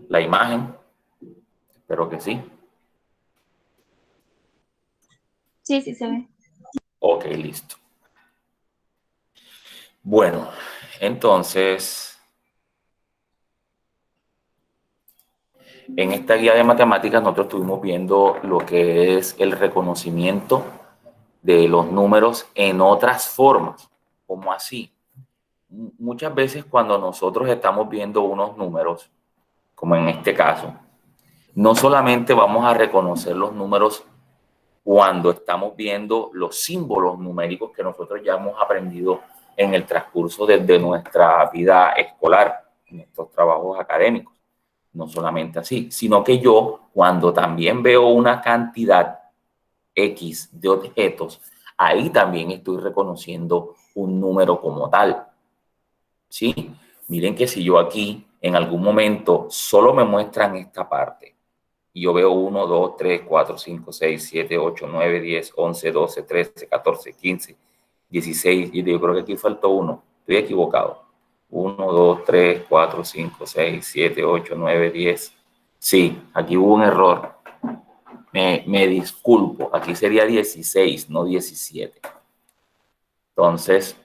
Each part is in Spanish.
la imagen. Espero que sí. Sí, sí se ve. Ok, listo. Bueno, entonces, en esta guía de matemáticas nosotros estuvimos viendo lo que es el reconocimiento de los números en otras formas. ¿Cómo así? Muchas veces cuando nosotros estamos viendo unos números, como en este caso, no solamente vamos a reconocer los números cuando estamos viendo los símbolos numéricos que nosotros ya hemos aprendido en el transcurso desde nuestra vida escolar, nuestros trabajos académicos. No solamente así, sino que yo cuando también veo una cantidad X de objetos, ahí también estoy reconociendo un número como tal. ¿Sí? Miren que si yo aquí en algún momento solo me muestran esta parte, y yo veo 1, 2, 3, 4, 5, 6, 7, 8, 9, 10, 11, 12, 13, 14, 15, 16, y yo creo que aquí faltó uno, estoy equivocado. 1, 2, 3, 4, 5, 6, 7, 8, 9, 10. Sí, aquí hubo un error. Me disculpo, aquí sería 16, no 17. Entonces,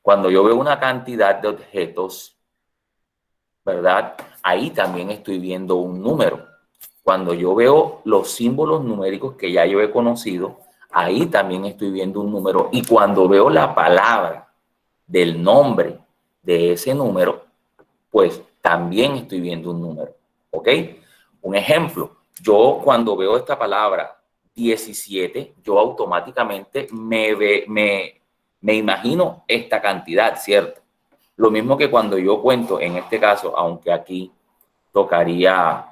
cuando yo veo una cantidad de objetos, ¿verdad? Ahí también estoy viendo un número. Cuando yo veo los símbolos numéricos que ya yo he conocido, ahí también estoy viendo un número. Y cuando veo la palabra del nombre de ese número, pues también estoy viendo un número. ¿Ok? Un ejemplo, yo cuando veo esta palabra 17, yo automáticamente me imagino esta cantidad, ¿cierto? Lo mismo que cuando yo cuento, en este caso, aunque aquí tocaría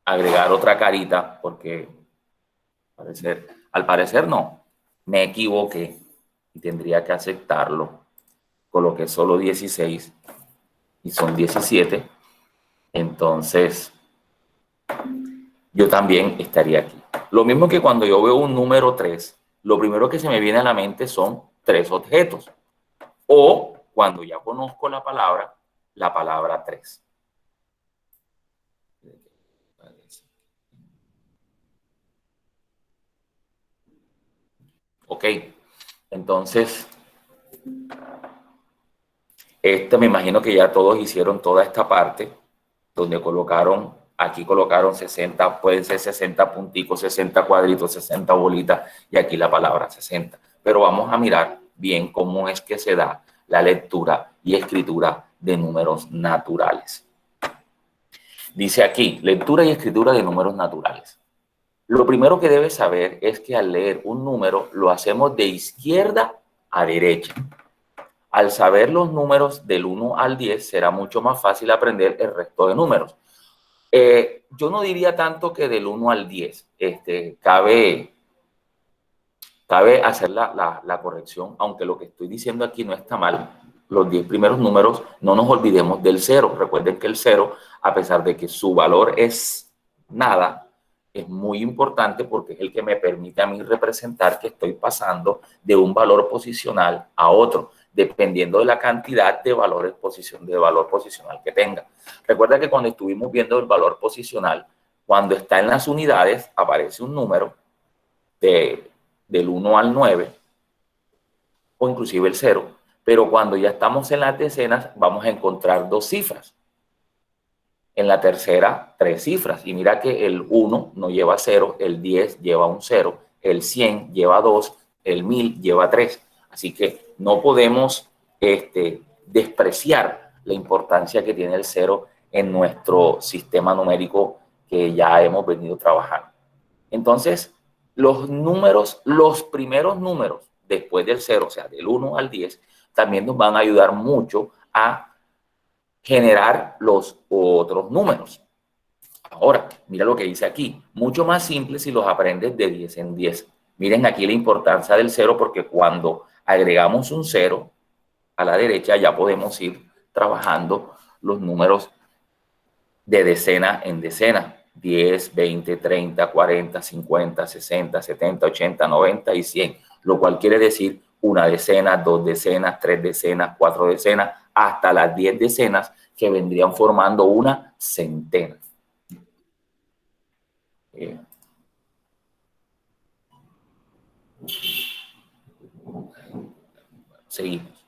agregar otra carita, porque al parecer no, me equivoqué y tendría que aceptarlo. Coloqué solo 16 y son 17, entonces yo también estaría aquí. Lo mismo que cuando yo veo un número 3, lo primero que se me viene a la mente son 3 objetos. O cuando ya conozco la palabra 3. Ok, entonces, me imagino que ya todos hicieron toda esta parte donde colocaron, aquí colocaron 60, pueden ser 60 punticos, 60 cuadritos, 60 bolitas y aquí la palabra 60. Pero vamos a mirar bien cómo es que se da la lectura y escritura de números naturales. Dice aquí, lectura y escritura de números naturales. Lo primero que debes saber es que al leer un número lo hacemos de izquierda a derecha. Al saber los números del 1 al 10 será mucho más fácil aprender el resto de números. Yo no diría tanto que del 1 al 10. Cabe hacer la corrección, aunque lo que estoy diciendo aquí no está mal. Los 10 primeros números, no nos olvidemos del 0. Recuerden que el 0, a pesar de que su valor es nada, es muy importante porque es el que me permite a mí representar que estoy pasando de un valor posicional a otro, dependiendo de la cantidad de valor posicional que tenga. Recuerda que cuando estuvimos viendo el valor posicional, cuando está en las unidades, aparece un número del 1 al 9, o inclusive el 0, pero cuando ya estamos en las decenas, vamos a encontrar 2 cifras. En la tercera, 3 cifras. Y mira que el 1 no lleva 0, el 10 lleva un 0, el 100 lleva 2, el 1000 lleva 3. Así que no podemos despreciar la importancia que tiene el 0 en nuestro sistema numérico que ya hemos venido trabajando. Entonces, los primeros números después del 0, o sea, del 1 al 10, también nos van a ayudar mucho a generar los otros números. Ahora, mira lo que dice aquí. Mucho más simple si los aprendes de 10 en 10. Miren aquí la importancia del 0 porque cuando agregamos un 0 a la derecha ya podemos ir trabajando los números de decena en decena. 10, 20, 30, 40, 50, 60, 70, 80, 90 y 100. Lo cual quiere decir una decena, 2 decenas, 3 decenas, 4 decenas, hasta las 10 decenas, que vendrían formando una centena. Seguimos.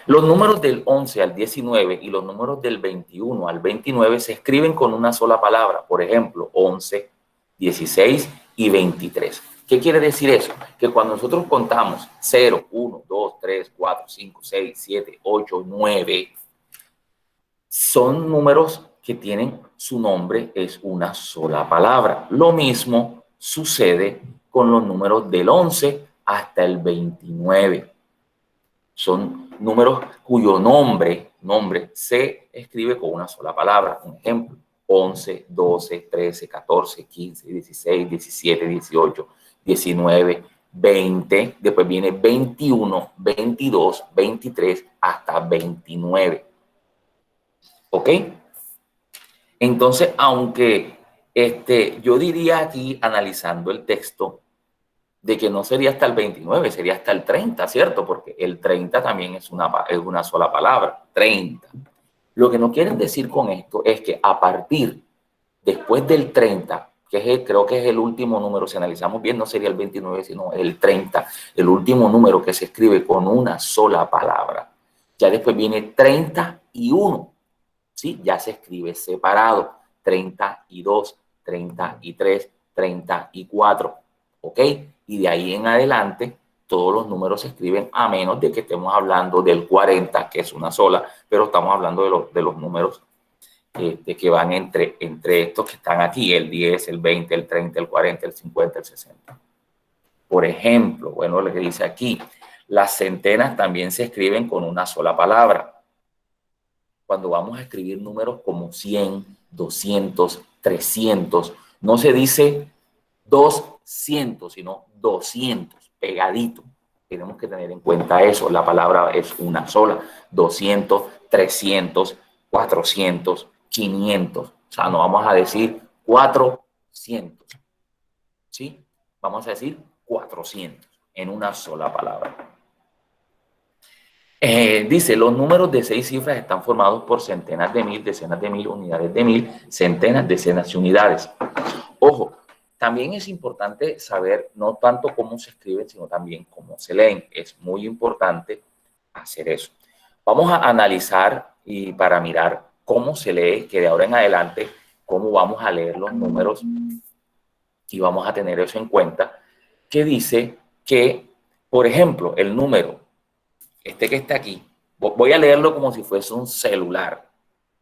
Los números del 11 al 19 y los números del 21 al 29 se escriben con una sola palabra. Por ejemplo, 11, 16 y 23. ¿Qué quiere decir eso? Que cuando nosotros contamos 0, 1, 2, 3, 4, 5, 6, 7, 8, 9, son números que tienen su nombre, es una sola palabra. Lo mismo sucede con los números del 11 hasta el 29. Son números cuyo nombre se escribe con una sola palabra. Un ejemplo, 11, 12, 13, 14, 15, 16, 17, 18, 19, 20. Después viene 21, 22, 23 hasta 29. ¿Ok? Entonces, aunque yo diría aquí, analizando el texto, de que no sería hasta el 29, sería hasta el 30, ¿cierto? Porque el 30 también es una sola palabra, 30. Lo que no quieren decir con esto es que a partir, después del 30, creo que es el último número, si analizamos bien, no sería el 29, sino el 30, el último número que se escribe con una sola palabra. Ya después viene 31, ¿sí? Ya se escribe separado, 32, 33, 34, ¿ok? Y de ahí en adelante todos los números se escriben, a menos de que estemos hablando del 40, que es una sola, pero estamos hablando de los números que van entre estos que están aquí, el 10, el 20, el 30, el 40, el 50, el 60. Por ejemplo, bueno, lo que dice aquí, las centenas también se escriben con una sola palabra. Cuando vamos a escribir números como 100, 200, 300, no se dice 200, sino 200, pegadito. Tenemos que tener en cuenta eso, la palabra es una sola, 200, 300, 400, 500. O sea, no vamos a decir 400, ¿sí? Vamos a decir 400 en una sola palabra. Dice, los números de 6 cifras están formados por centenas de mil, decenas de mil, unidades de mil, centenas, decenas y unidades. Ojo, también es importante saber no tanto cómo se escriben, sino también cómo se leen. Es muy importante hacer eso. Vamos a analizar y para mirar cómo se lee, que de ahora en adelante, cómo vamos a leer los números y vamos a tener eso en cuenta, que dice que, por ejemplo, el número que está aquí, voy a leerlo como si fuese un celular,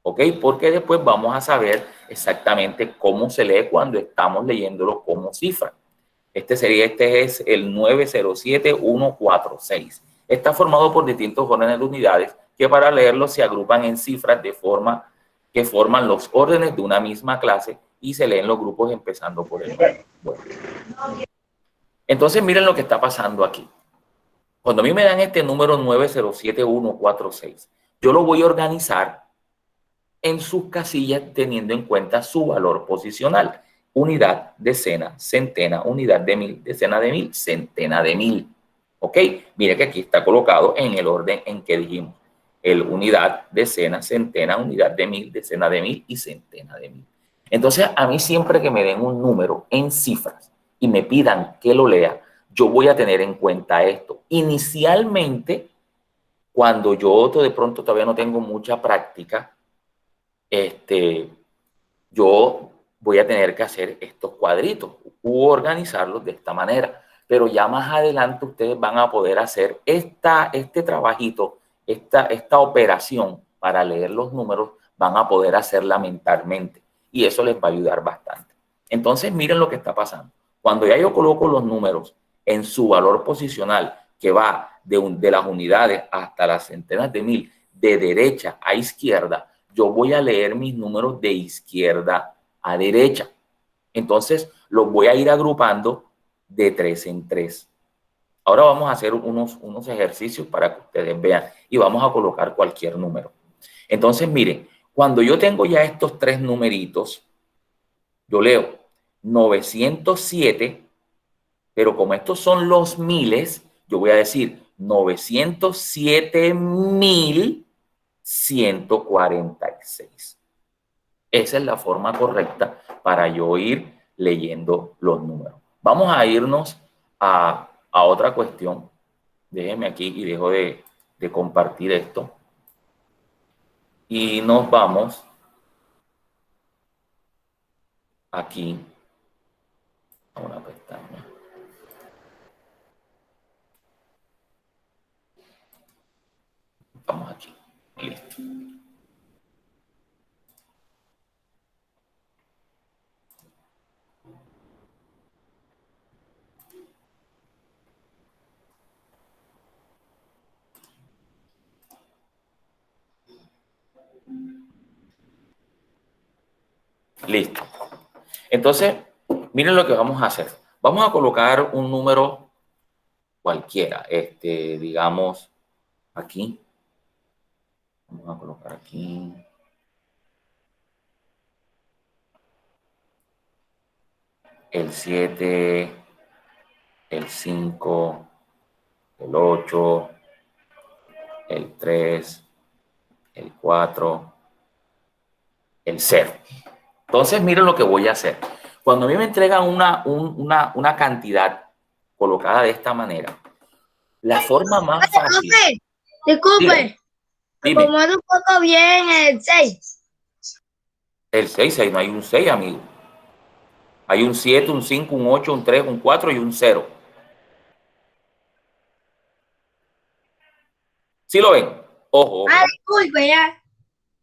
¿ok? Porque después vamos a saber exactamente cómo se lee cuando estamos leyéndolo como cifra. Este es el 907146. Está formado por distintos órdenes de unidades que para leerlo se agrupan en cifras de forma que forman los órdenes de una misma clase y se leen los grupos empezando por el 1. Bueno. Entonces miren lo que está pasando aquí. Cuando a mí me dan este número 907146, yo lo voy a organizar en sus casillas teniendo en cuenta su valor posicional. Unidad, decena, centena, unidad de mil, decena de mil, centena de mil. ¿Ok? Mire que aquí está colocado en el orden en que dijimos. El unidad, decena, centena, unidad de mil, decena de mil y centena de mil. Entonces, a mí siempre que me den un número en cifras y me pidan que lo lea, yo voy a tener en cuenta esto. Inicialmente, cuando yo de pronto todavía no tengo mucha práctica, yo voy a tener que hacer estos cuadritos u organizarlos de esta manera. Pero ya más adelante ustedes van a poder hacer este trabajito, esta operación para leer los números, van a poder hacerla mentalmente. Y eso les va a ayudar bastante. Entonces, miren lo que está pasando. Cuando ya yo coloco los números en su valor posicional, que va de las unidades hasta las centenas de mil, de derecha a izquierda, yo voy a leer mis números de izquierda a derecha. Entonces, los voy a ir agrupando de 3 en 3. Ahora vamos a hacer unos ejercicios para que ustedes vean y vamos a colocar cualquier número. Entonces, miren, cuando yo tengo ya estos 3 numeritos, yo leo 907, pero como estos son los miles, yo voy a decir 907.146. Esa es la forma correcta para yo ir leyendo los números. Vamos a irnos a otra cuestión. Déjenme aquí y dejo de compartir esto. Y nos vamos aquí a una pestaña. Vamos aquí. Listo. Listo. Entonces, miren lo que vamos a hacer. Vamos a colocar un número cualquiera. Digamos, aquí. Vamos a colocar aquí. El 7, el 5, el 8, el 3, el 4, el 0. Entonces, miren lo que voy a hacer. Cuando a mí me entregan una cantidad colocada de esta manera, la forma más fácil... Disculpe, dime. acomoda un poco bien el 6. El 6, ahí no hay un 6, amigo. Hay un 7, un 5, un 8, un 3, un 4 y un 0. ¿Sí lo ven? Ojo. Disculpe, ya.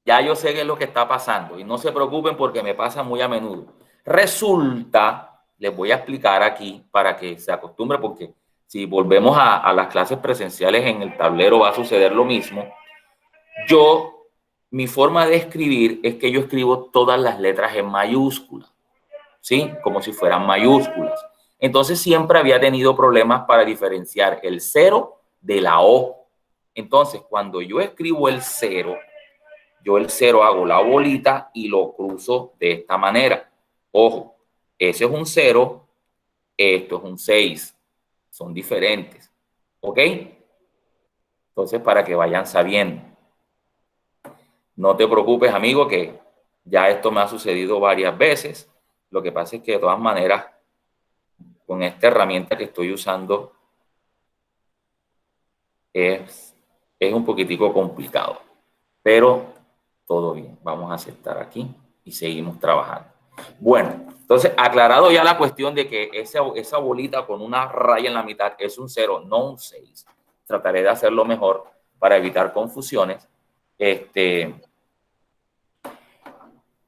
Ya yo sé qué es lo que está pasando y no se preocupen porque me pasa muy a menudo. Resulta, les voy a explicar aquí para que se acostumbre, porque si volvemos a las clases presenciales en el tablero va a suceder lo mismo. Mi forma de escribir es que yo escribo todas las letras en mayúsculas, ¿sí? Como si fueran mayúsculas. Entonces siempre había tenido problemas para diferenciar el 0 de la O. Entonces cuando yo escribo el 0, yo el 0 hago la bolita y lo cruzo de esta manera. Ojo, ese es un 0, esto es un 6. Son diferentes. ¿Ok? Entonces, para que vayan sabiendo. No te preocupes, amigo, que ya esto me ha sucedido varias veces. Lo que pasa es que de todas maneras, con esta herramienta que estoy usando, es un poquitico complicado. Pero todo bien. Vamos a aceptar aquí y seguimos trabajando. Bueno, entonces aclarado ya la cuestión de que esa bolita con una raya en la mitad es un 0, no un 6. Trataré de hacerlo mejor para evitar confusiones.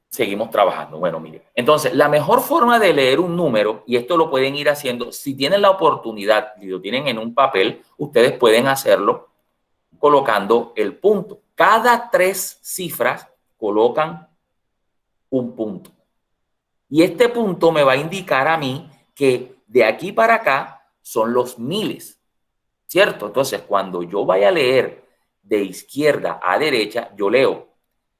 Seguimos trabajando. Bueno, mire. Entonces, la mejor forma de leer un número, y esto lo pueden ir haciendo, si tienen la oportunidad y lo tienen en un papel, ustedes pueden hacerlo colocando el punto. Cada 3 cifras colocan un punto. Y este punto me va a indicar a mí que de aquí para acá son los miles, ¿cierto? Entonces, cuando yo vaya a leer de izquierda a derecha, yo leo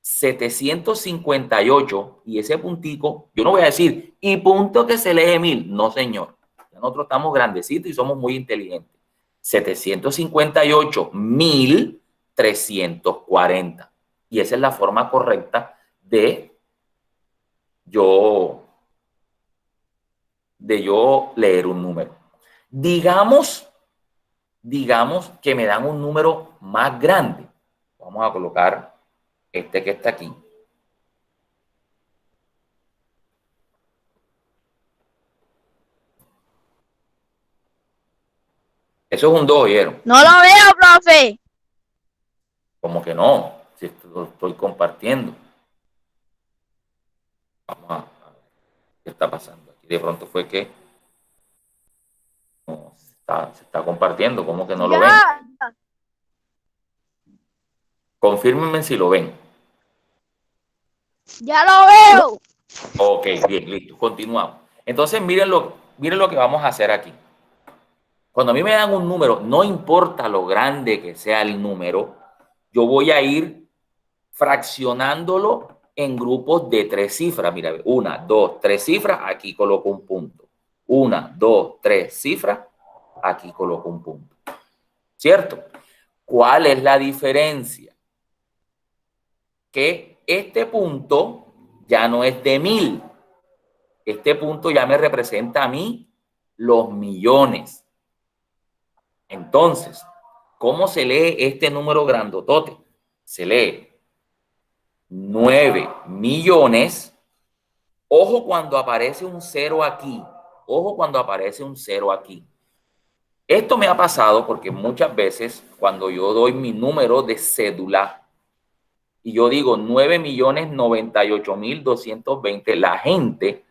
758 y ese puntico, yo no voy a decir, y punto que se lee 1000. No, señor. Nosotros estamos grandecitos y somos muy inteligentes. 758.340. Y esa es la forma correcta de yo leer un número. Digamos que me dan un número más grande. Vamos a colocar este que está aquí. Eso es un 2, ¿oyeron? No lo veo, profe. Como que no, si lo estoy compartiendo. Vamos a ver qué está pasando aquí. De pronto fue que no, se está compartiendo, como que no lo ven. Confírmenme si lo ven. Ya lo veo. Ok, bien, listo, continuamos. Entonces, miren lo que vamos a hacer aquí. Cuando a mí me dan un número, no importa lo grande que sea el número, yo voy a ir fraccionándolo en grupos de 3 cifras. Mira, 1, 2, 3 cifras, aquí coloco un punto. 1, 2, 3 cifras, aquí coloco un punto. ¿cierto? ¿Cuál es la diferencia? Que este punto ya no es de 1000. Este punto ya me representa a mí los millones. Entonces, ¿cómo se lee este número grandotote? Se lee 9 millones. Ojo cuando aparece un cero aquí. Ojo cuando aparece un cero aquí. Esto me ha pasado porque muchas veces cuando yo doy mi número de cédula y yo digo 9.098.220, la gente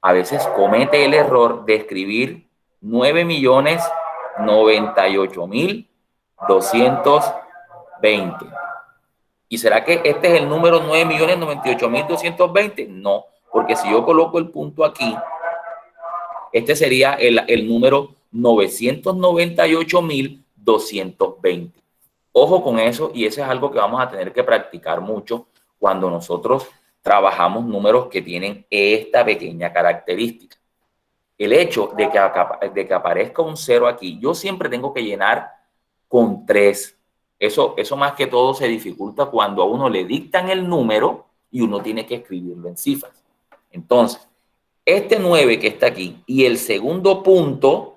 a veces comete el error de escribir 9.098.220. ¿Y será que este es el número 9.098.220? No, porque si yo coloco el punto aquí, este sería el número 998.220. Ojo con eso, y eso es algo que vamos a tener que practicar mucho cuando nosotros trabajamos números que tienen esta pequeña característica. El hecho de que aparezca un cero aquí, yo siempre tengo que llenar con 3. Eso más que todo se dificulta cuando a uno le dictan el número y uno tiene que escribirlo en cifras. Entonces, este 9 que está aquí y el segundo punto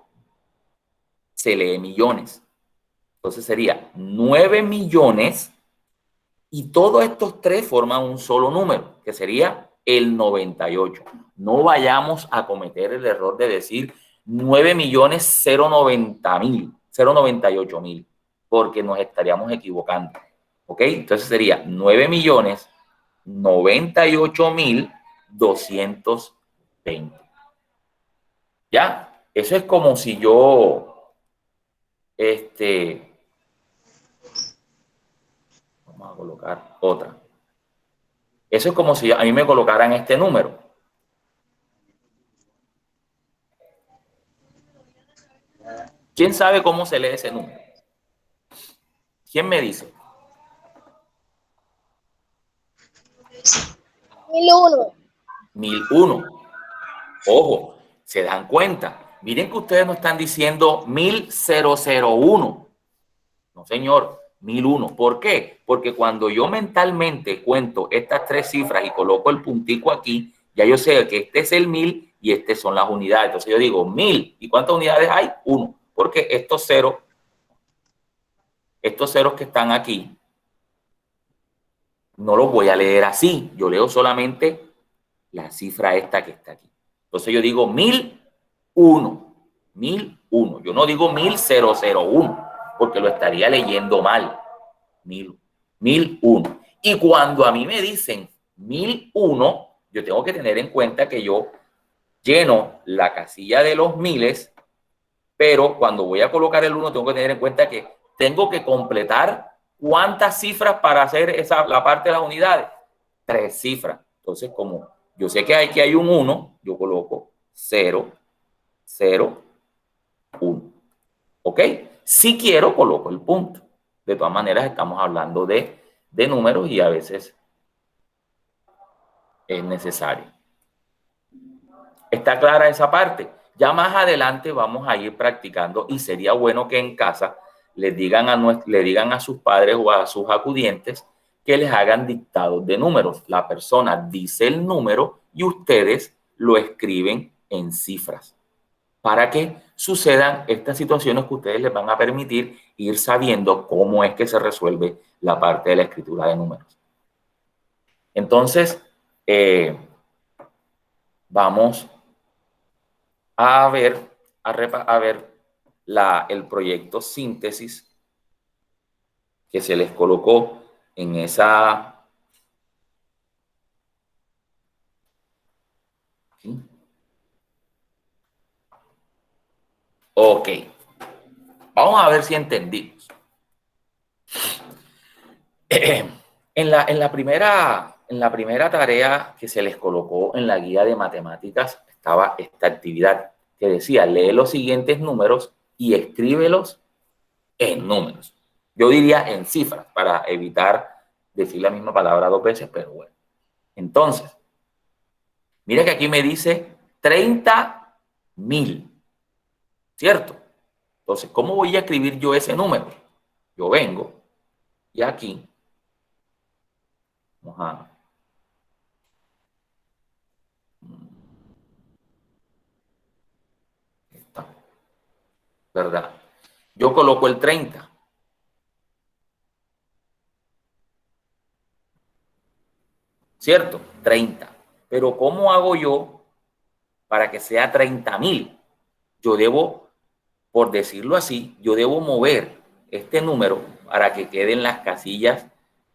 se lee millones. Entonces sería 9 millones y todos estos 3 forman un solo número, que sería el 98. No vayamos a cometer el error de decir 9.090.098.000, porque nos estaríamos equivocando. ¿Ok? Entonces sería 9.098.220. ¿Ya? Eso es como si yo, vamos a colocar otra. Eso es como si a mí me colocaran este número. ¿Quién sabe cómo se lee ese número? ¿Quién me dice? 1001. 1001. Ojo, se dan cuenta. Miren que ustedes no están diciendo 1001. No, señor, 1001. ¿Por qué? Porque cuando yo mentalmente cuento estas 3 cifras y coloco el puntico aquí, ya yo sé que este es el 1000 y estas son las unidades. Entonces yo digo 1000. ¿Y cuántas unidades hay? 1. Porque estos ceros que están aquí, no los voy a leer así. Yo leo solamente la cifra esta que está aquí. Entonces yo digo 1001. 1001. Yo no digo 1001 porque lo estaría leyendo mal. 1001. Y cuando a mí me dicen 1001, yo tengo que tener en cuenta que yo lleno la casilla de los miles, pero cuando voy a colocar el 1 tengo que tener en cuenta que tengo que completar cuántas cifras para hacer la parte de las unidades. 3 cifras. Entonces, como yo sé que hay un 1, yo coloco 0, 0, 1. ¿Ok? Si quiero, coloco el punto. De todas maneras, estamos hablando de números y a veces es necesario. ¿Está clara esa parte? Ya más adelante vamos a ir practicando y sería bueno que en casa le digan a sus padres o a sus acudientes que les hagan dictados de números. La persona dice el número y ustedes lo escriben en cifras para que sucedan estas situaciones que ustedes les van a permitir ir sabiendo cómo es que se resuelve la parte de la escritura de números. Entonces, vamos a ver, el proyecto síntesis que se les colocó en esa... ¿Sí? Ok. Vamos a ver si entendimos. En la primera tarea que se les colocó en la guía de matemáticas estaba esta actividad que decía, lee los siguientes números y escríbelos en números. Yo diría en cifras para evitar decir la misma palabra 2 veces, pero bueno. Entonces, mira que aquí me dice 30.000, ¿cierto? Entonces, ¿cómo voy a escribir yo ese número? Yo vengo y aquí vamos a... Esta, ¿verdad? Yo coloco el 30. ¿Cierto? 30. Pero ¿cómo hago yo para que sea 30.000? Yo debo, por decirlo así, yo debo mover este número para que quede en las casillas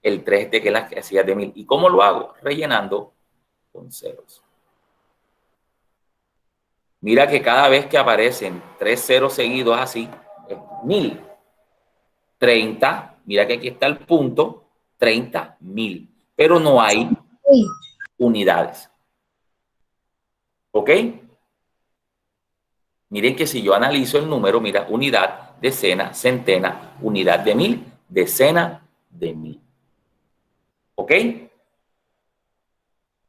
el 3 de que es las casillas de 1000. ¿Y cómo lo hago? Rellenando con ceros. Mira que cada vez que aparecen 3 ceros seguidos así, es 1000. 30, mira que aquí está el punto, 30.000. Pero no hay unidades. ¿Ok? Miren que si yo analizo el número, mira, unidad, decena, centena, unidad de 1000, decena de 1000. ¿Ok?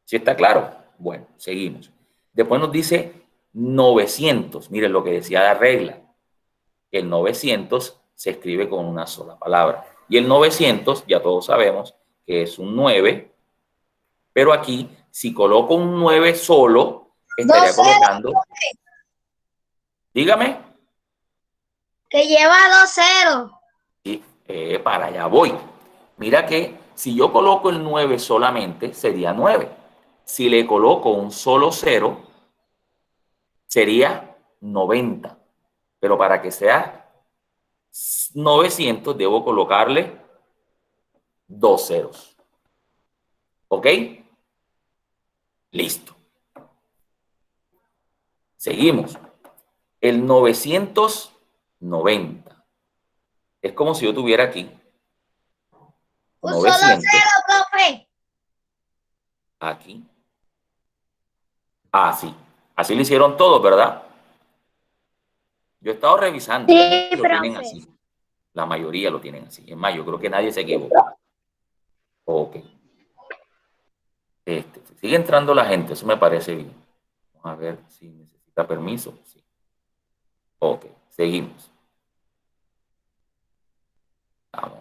¿Sí está claro? Bueno, seguimos. Después nos dice 900. Miren lo que decía la regla. El 900 se escribe con una sola palabra. Y el 900, ya todos sabemos que es un 9, pero aquí, si coloco un 9 solo, estaría colocando... Dígame. Que lleva 2 ceros. Sí, para allá voy. Mira que si yo coloco el 9 solamente, sería 9. Si le coloco un solo 0, sería 90. Pero para que sea 900, debo colocarle 2 ceros. ¿Ok? Listo. Seguimos. El 990. Es como si yo tuviera aquí Un solo 0, profe. Aquí. Así. Así lo hicieron todos, ¿verdad? Yo he estado revisando. Sí, lo tienen así. La mayoría lo tienen así. Es más, yo creo que nadie se equivocó. Ok. Sigue entrando la gente. Eso me parece bien. Vamos a ver si necesita permiso. Sí. Ok. Seguimos. Vamos.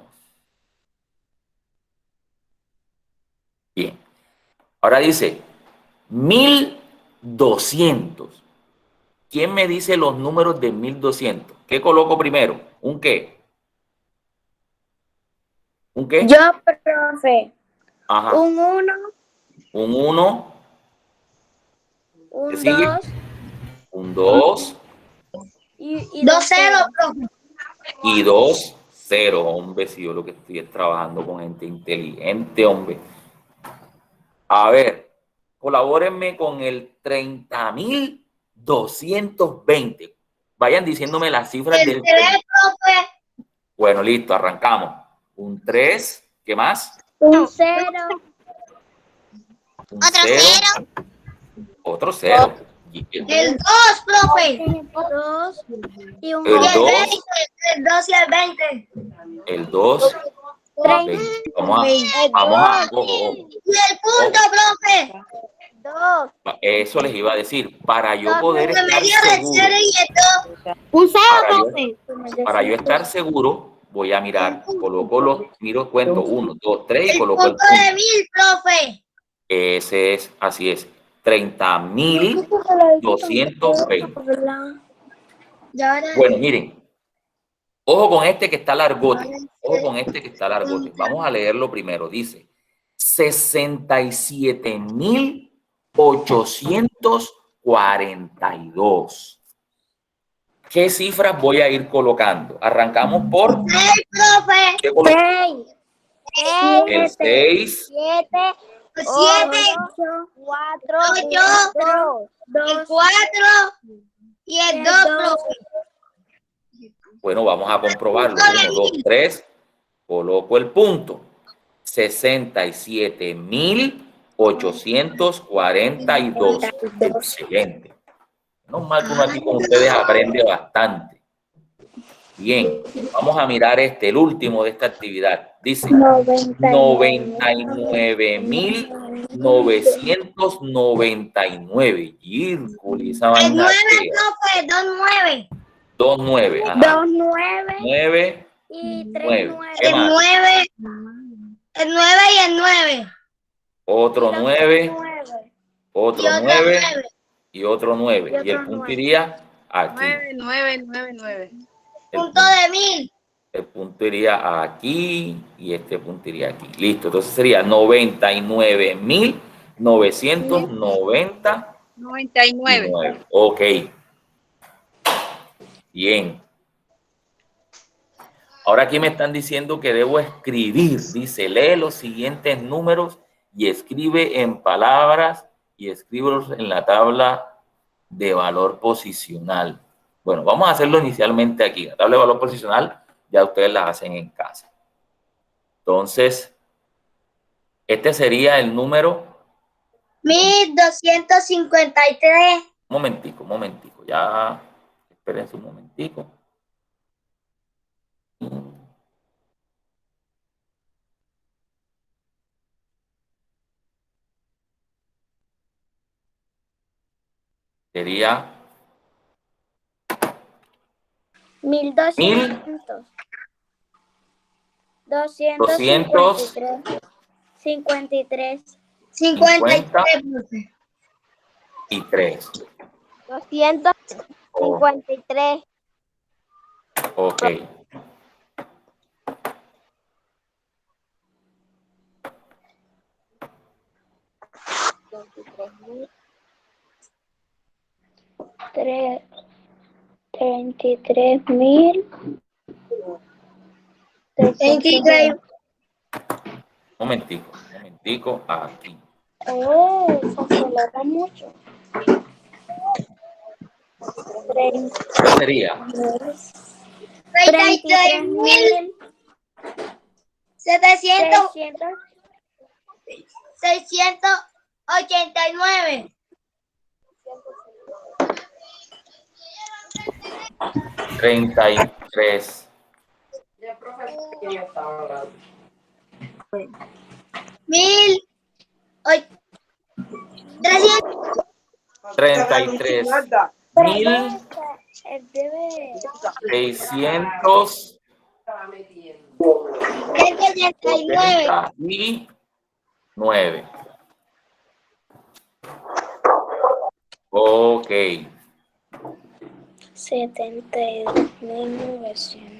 Bien. Ahora dice 1200. ¿Quién me dice los números de 1200? ¿Qué coloco primero? ¿Un qué? ¿Un qué? Yo, profe. Ajá. Un 1. Un 1. Un ¿Qué sigue? 2. Un 2. Y 2 ceros, profe. Y 2, 0. Hombre, si yo lo que estoy es trabajando con gente inteligente, hombre. A ver, colabórenme con el 30.220. Vayan diciéndome las cifras del 3, profe. Bueno, listo, arrancamos. Un 3, ¿qué más? Un 0. Un 0. Otro 0. El 2, profe. 2. Y un 2. El 2 y el 20. El 2. 30. Vamos a... Y el punto, profe. 2. Eso les iba a decir. Para yo poder estar seguro... Un 0, profe. Para yo estar seguro, voy a mirar. Coloco los... Miro, cuento. 1, 2, 3 y coloco el punto. El punto de 1000, profe. Ese es, así es. 30.220. Bueno, miren. Ojo con este que está largote. Ojo con este que está largote. Vamos a leerlo primero. Dice 67.842. ¿Qué cifras voy a ir colocando? Arrancamos por... 6, profe. ¿Qué coloco? 6. El 6. 7. 8. 4. 2. 4. Y el 2, profe. Bueno, vamos a comprobarlo. 1, 2, 3. Coloco el punto. 67.842. Excelente. No mal que uno aquí con ustedes aprende bastante. Bien, vamos a mirar el último de esta actividad. Dice 99.999. Yírculi, esa vaina. 9, profe. 2, 9. 2, 9. 2, 9. 9. Y 9. 3 ¿Qué más? 9. El 9 y el 9. Otro 9. Otro Y otro 9. 9. Y otro 9. Y el otro punto 9. iría aquí. 9. Punto de 1000. El punto iría aquí y este punto iría aquí. Listo. Entonces sería 99.999. Ok. Bien. Ahora aquí me están diciendo que debo escribir. Dice, lee los siguientes números y escribe en palabras y escríbelos en la tabla de valor posicional. Bueno, vamos a hacerlo inicialmente aquí. La tabla de valor posicional ya ustedes la hacen en casa. Entonces, este sería el número 1253. Un momentico. Ya, espérense un momentico. Sería 1200. 253. 53. 253. Ok. Tres, 33.000. 23. Momentico, aquí. Oh, se acelera mucho. ¿Qué sería? 33.700. 689. 33. 33.689. Ok. 72.928.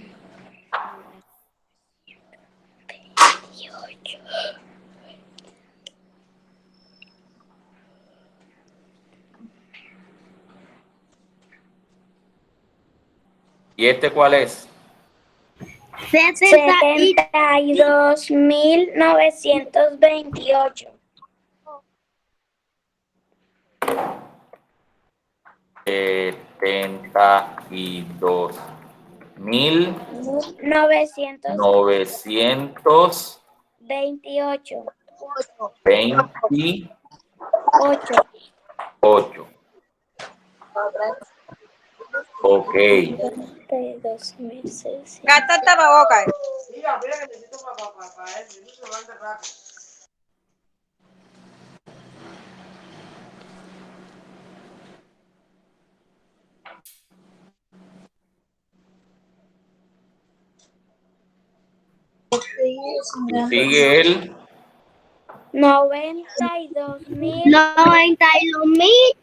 ¿Y este cuál es? 72.928. 72.928. 8. Ok. 72.600. Gasta el tapabocas. Y sigue el 92.000.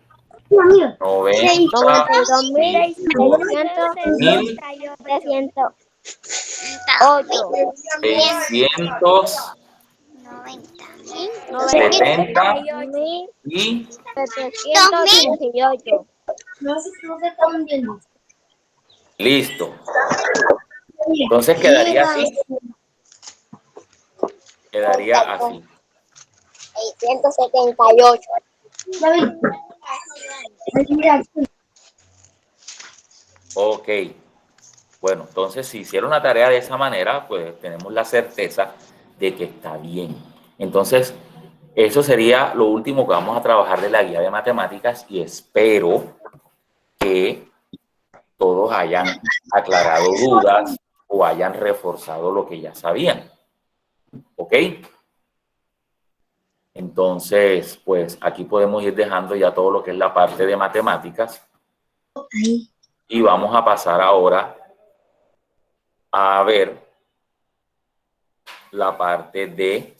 90.600 70 y 718. listo. Entonces quedaría así. Quedaría así. 678. Ok. Bueno, entonces si hicieron la tarea de esa manera, pues tenemos la certeza de que está bien. Entonces, eso sería lo último que vamos a trabajar de la guía de matemáticas y espero que todos hayan aclarado dudas o hayan reforzado lo que ya sabían. ¿Ok? Entonces, pues aquí podemos ir dejando ya todo lo que es la parte de matemáticas y vamos a pasar ahora a ver la parte de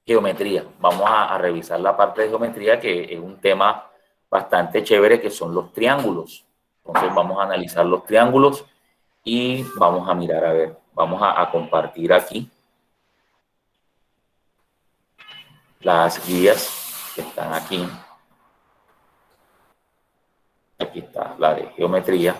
geometría. Vamos a revisar la parte de geometría, que es un tema bastante chévere, que son los triángulos. Entonces vamos a analizar los triángulos y vamos a mirar, a ver, vamos a compartir aquí las guías que están aquí. Aquí está la de geometría.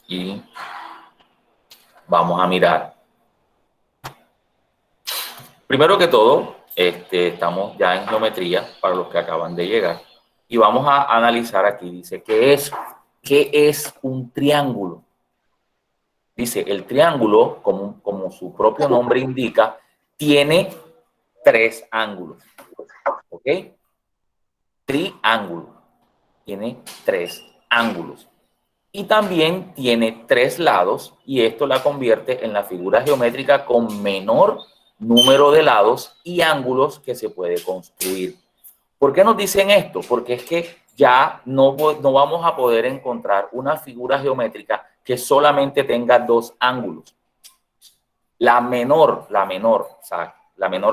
Y vamos a mirar. Primero que todo, estamos ya en geometría para los que acaban de llegar. Y vamos a analizar aquí. Dice, ¿qué es un triángulo? Dice, el triángulo, como su propio nombre indica, tiene 3 ángulos. ¿Ok? Triángulo. Tiene 3 ángulos. Y también tiene 3 lados, y esto la convierte en la figura geométrica con menor número de lados y ángulos que se puede construir. ¿Por qué nos dicen esto? Porque es que ya no vamos a poder encontrar una figura geométrica que solamente tenga 2 ángulos. La menor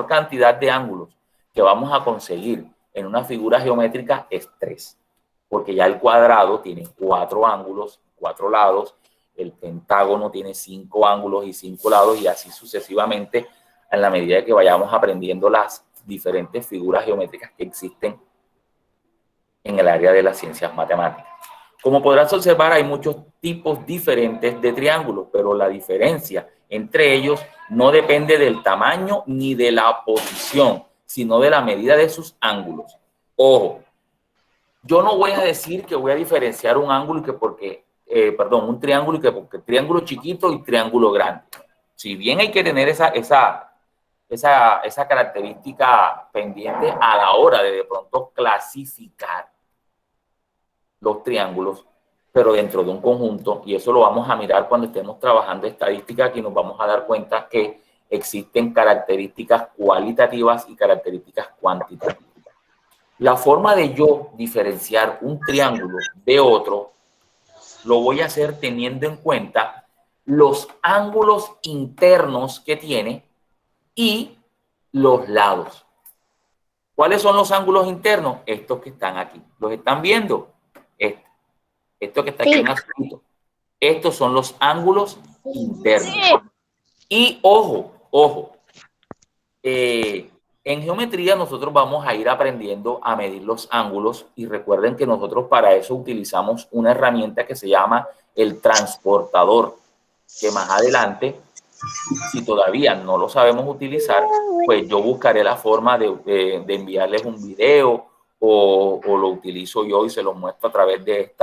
cantidad de ángulos que vamos a conseguir en una figura geométrica es 3. Porque ya el cuadrado tiene 4 ángulos, 4 lados, el pentágono tiene 5 ángulos y 5 lados, y así sucesivamente, en la medida de que vayamos aprendiendo las diferentes figuras geométricas que existen en el área de las ciencias matemáticas. Como podrás observar, hay muchos tipos diferentes de triángulos, pero la diferencia entre ellos no depende del tamaño ni de la posición, sino de la medida de sus ángulos. Ojo, yo no voy a decir que voy a diferenciar un ángulo y que porque, un triángulo y que porque triángulo chiquito y triángulo grande. Si bien hay que tener esa característica pendiente a la hora de pronto clasificar los triángulos, pero dentro de un conjunto, y eso lo vamos a mirar cuando estemos trabajando estadística, aquí nos vamos a dar cuenta que existen características cualitativas y características cuantitativas. La forma de yo diferenciar un triángulo de otro lo voy a hacer teniendo en cuenta los ángulos internos que tiene y los lados. ¿Cuáles son los ángulos internos? Estos que están aquí. ¿Los están viendo? Esto que está aquí en azulito. Estos son los ángulos internos. Y ojo, en geometría nosotros vamos a ir aprendiendo a medir los ángulos, y recuerden que nosotros para eso utilizamos una herramienta que se llama el transportador, que más adelante, si todavía no lo sabemos utilizar, pues yo buscaré la forma de enviarles un video o lo utilizo yo y se los muestro a través de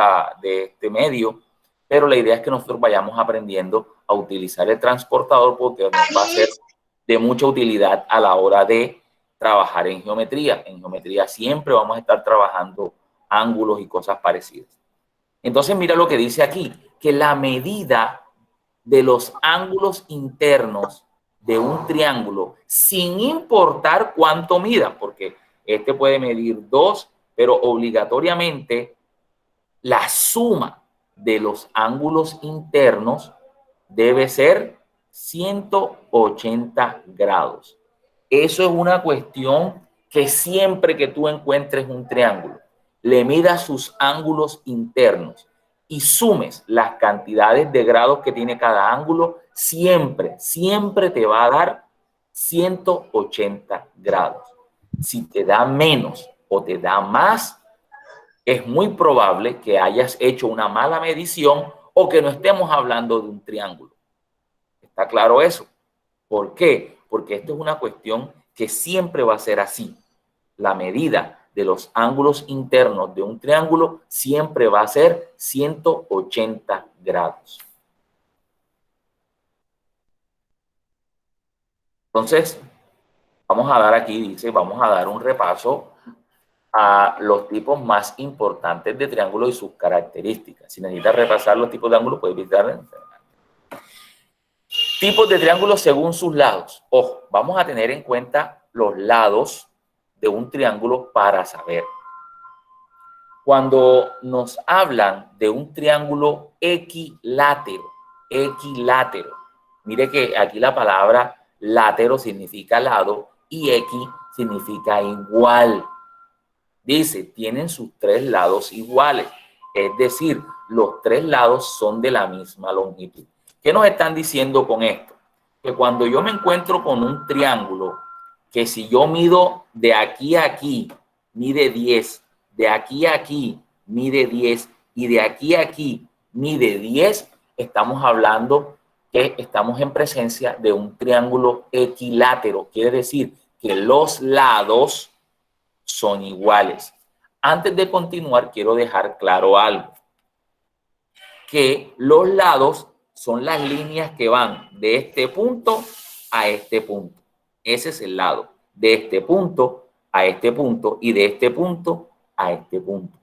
este medio. Pero la idea es que nosotros vayamos aprendiendo a utilizar el transportador, porque nos va a ser de mucha utilidad a la hora de trabajar en geometría. En geometría siempre vamos a estar trabajando ángulos y cosas parecidas. Entonces mira lo que dice aquí, que la medida de los ángulos internos de un triángulo, sin importar cuánto mida, porque este puede medir 2, pero obligatoriamente la suma de los ángulos internos debe ser 180 grados. Eso es una cuestión que siempre que tú encuentres un triángulo, le midas sus ángulos internos y sumes las cantidades de grados que tiene cada ángulo, siempre te va a dar 180 grados. Si te da menos o te da más, es muy probable que hayas hecho una mala medición o que no estemos hablando de un triángulo. ¿Está claro eso? ¿Por qué? Porque esto es una cuestión que siempre va a ser así. La medida de los ángulos internos de un triángulo siempre va a ser 180 grados. Entonces, vamos a dar aquí, dice, vamos a dar un repaso a los tipos más importantes de triángulos y sus características. Si necesitas repasar los tipos de ángulos, puedes visitar. Tipos de triángulos según sus lados. Ojo, vamos a tener en cuenta los lados de un triángulo para saber. Cuando nos hablan de un triángulo equilátero, mire que aquí la palabra látero significa lado y equi significa igual. Dice, tienen sus tres lados iguales, es decir, los tres lados son de la misma longitud. ¿Qué nos están diciendo con esto? Que cuando yo me encuentro con un triángulo, que si yo mido de aquí a aquí, mide 10, de aquí a aquí, mide 10, y de aquí a aquí, mide 10, estamos hablando que estamos en presencia de un triángulo equilátero. Quiere decir que los lados son iguales. Antes de continuar, quiero dejar claro algo. Que los lados son las líneas que van de este punto a este punto. Ese es el lado. De este punto a este punto y de este punto a este punto.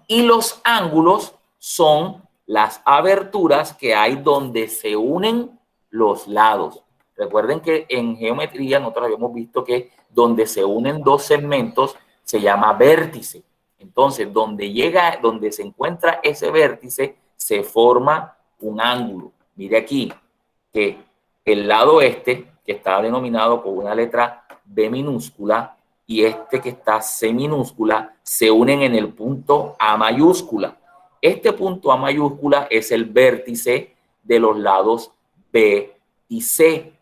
Y los ángulos son las aberturas que hay donde se unen los lados. Recuerden que en geometría nosotros habíamos visto que donde se unen dos segmentos se llama vértice. Entonces, donde se encuentra ese vértice, se forma un ángulo. Mire aquí que el lado este, que está denominado con una letra B minúscula, y este que está C minúscula, se unen en el punto A mayúscula. Este punto A mayúscula es el vértice de los lados B y C.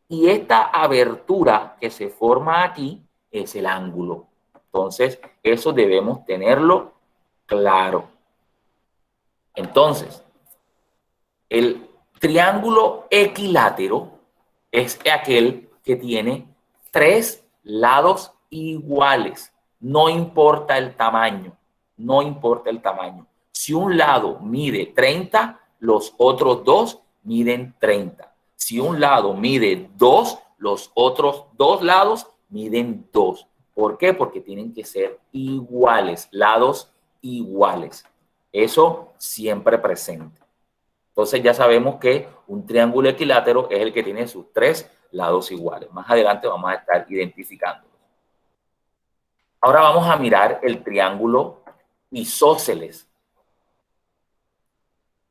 Y esta abertura que se forma aquí es el ángulo. Entonces, eso debemos tenerlo claro. Entonces, el triángulo equilátero es aquel que tiene tres lados iguales. No importa el tamaño. No importa el tamaño. Si un lado mide 30, los otros dos miden 30. Si un lado mide 2, los otros dos lados miden 2. ¿Por qué? Porque tienen que ser iguales, lados iguales. Eso siempre presente. Entonces ya sabemos que un triángulo equilátero es el que tiene sus tres lados iguales. Más adelante vamos a estar identificándolos. Ahora vamos a mirar el triángulo isósceles.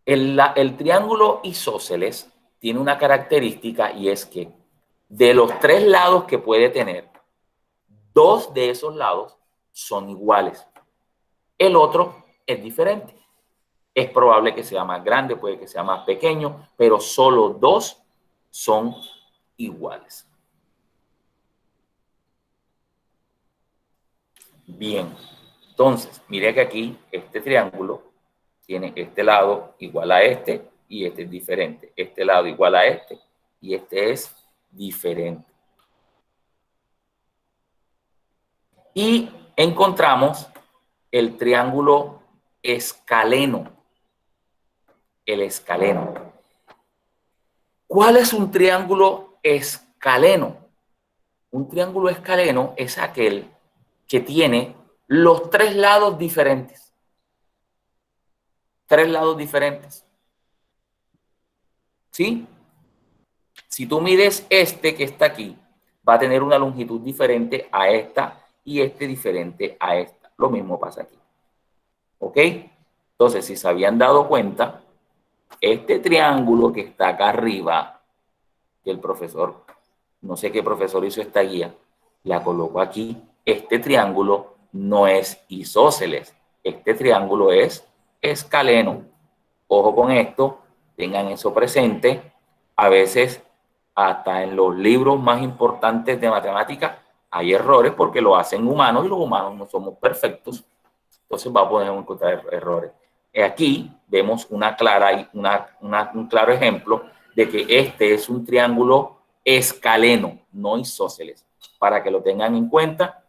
El triángulo isósceles tiene una característica y es que de los tres lados que puede tener, dos de esos lados son iguales. El otro es diferente. Es probable que sea más grande, puede que sea más pequeño, pero solo dos son iguales. Bien, entonces, mire que aquí este triángulo tiene este lado igual a este y este es diferente. Este lado igual a este y este es diferente. Y encontramos el triángulo escaleno. El escaleno. ¿Cuál es un triángulo escaleno? Un triángulo escaleno es aquel que tiene los tres lados diferentes. Tres lados diferentes. ¿Sí? Si tú mides este que está aquí, va a tener una longitud diferente a esta y este diferente a esta. Lo mismo pasa aquí. ¿Ok? Entonces, si se habían dado cuenta, este triángulo que está acá arriba, que el profesor, no sé qué profesor hizo esta guía, la colocó aquí. Este triángulo no es isósceles. Este triángulo es escaleno. Ojo con esto, tengan eso presente. A veces, hasta en los libros más importantes de matemáticas, hay errores porque lo hacen humanos y los humanos no somos perfectos. Entonces va a poder encontrar errores. Aquí vemos un claro ejemplo de que este es un triángulo escaleno, no isósceles, para que lo tengan en cuenta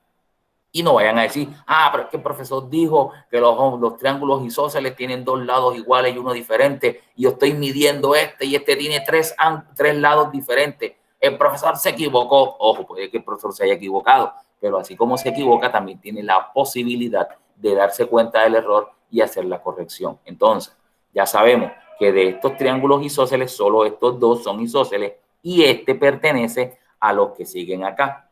y no vayan a decir, pero es que el profesor dijo que los triángulos isósceles tienen dos lados iguales y uno diferente, y yo estoy midiendo este y este tiene tres lados diferentes. El profesor se equivocó. Ojo, puede que el profesor se haya equivocado, pero así como se equivoca, también tiene la posibilidad de darse cuenta del error y hacer la corrección. Entonces, ya sabemos que de estos triángulos isósceles, solo estos dos son isósceles y este pertenece a los que siguen acá.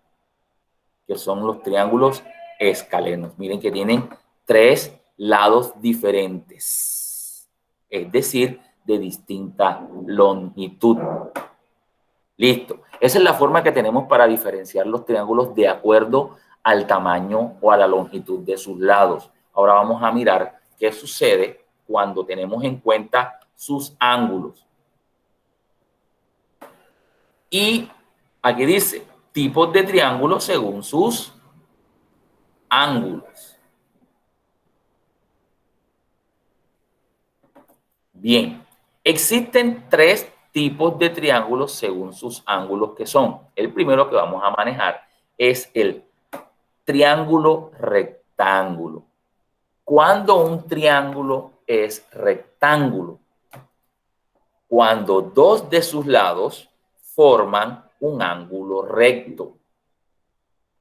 que son los triángulos escalenos. Miren que tienen 3 lados diferentes, es decir, de distinta longitud. Listo. Esa es la forma que tenemos para diferenciar los triángulos de acuerdo al tamaño o a la longitud de sus lados. Ahora vamos a mirar qué sucede cuando tenemos en cuenta sus ángulos. Y aquí dice tipos de triángulos según sus ángulos. Bien, existen 3 tipos de triángulos según sus ángulos, que son: el primero que vamos a manejar es el triángulo rectángulo. ¿Cuándo un triángulo es rectángulo? Cuando 2 de sus lados forman un ángulo recto,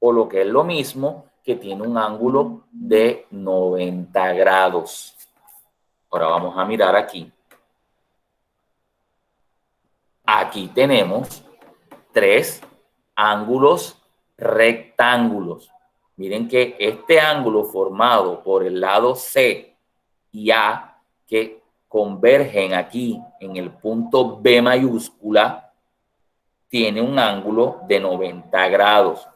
o lo que es lo mismo, que tiene un ángulo de 90 grados. Ahora vamos a mirar aquí. Aquí tenemos 3 ángulos rectángulos. Miren que este ángulo formado por el lado C y A, que convergen aquí en el punto B mayúscula, tiene un ángulo de 90 grados.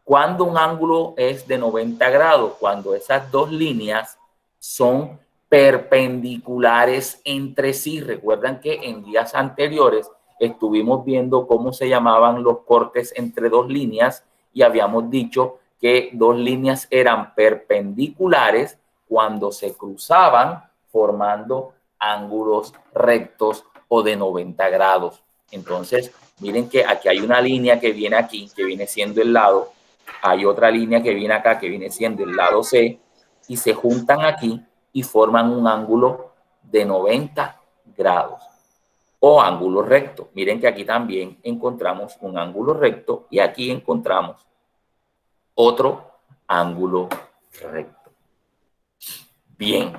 ¿Cuándo un ángulo es de 90 grados? Cuando esas 2 líneas son perpendiculares entre sí. Recuerdan que en días anteriores estuvimos viendo cómo se llamaban los cortes entre 2 líneas y habíamos dicho que 2 líneas eran perpendiculares cuando se cruzaban formando ángulos rectos o de 90 grados. Entonces, miren que aquí hay una línea que viene aquí, que viene siendo el lado. Hay otra línea que viene acá, que viene siendo el lado C, y se juntan aquí y forman un ángulo de 90 grados o ángulo recto. Miren que aquí también encontramos un ángulo recto y aquí encontramos otro ángulo recto. Bien.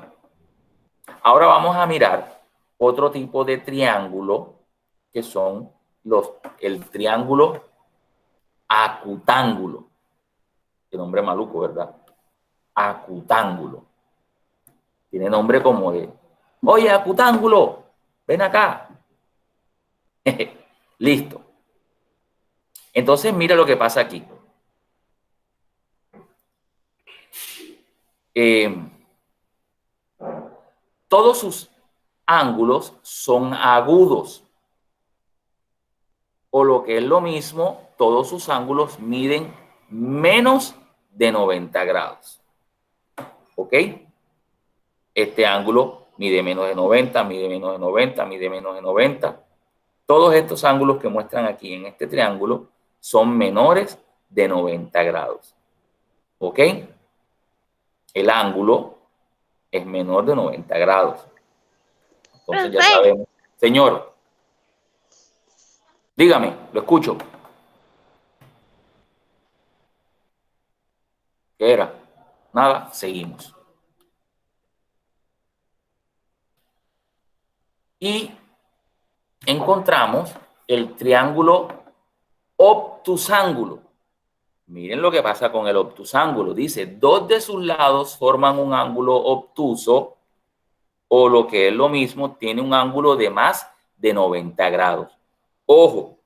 Ahora vamos a mirar otro tipo de triángulo, que son el triángulo acutángulo. Qué nombre maluco, ¿verdad? Acutángulo. Tiene nombre como de: oye, acutángulo, ven acá. Listo. Entonces, mira lo que pasa aquí. Todos sus ángulos son agudos. O lo que es lo mismo, todos sus ángulos miden menos de 90 grados. ¿Ok? Este ángulo mide menos de 90, mide menos de 90, mide menos de 90. Todos estos ángulos que muestran aquí en este triángulo son menores de 90 grados. ¿Ok? El ángulo es menor de 90 grados. Entonces ya sabemos. Señor, dígame, lo escucho. ¿Qué era? Nada, seguimos. Y encontramos el triángulo obtusángulo. Miren lo que pasa con el obtusángulo. Dice, 2 de sus lados forman un ángulo obtuso, o lo que es lo mismo, tiene un ángulo de más de 90 grados. Ojo,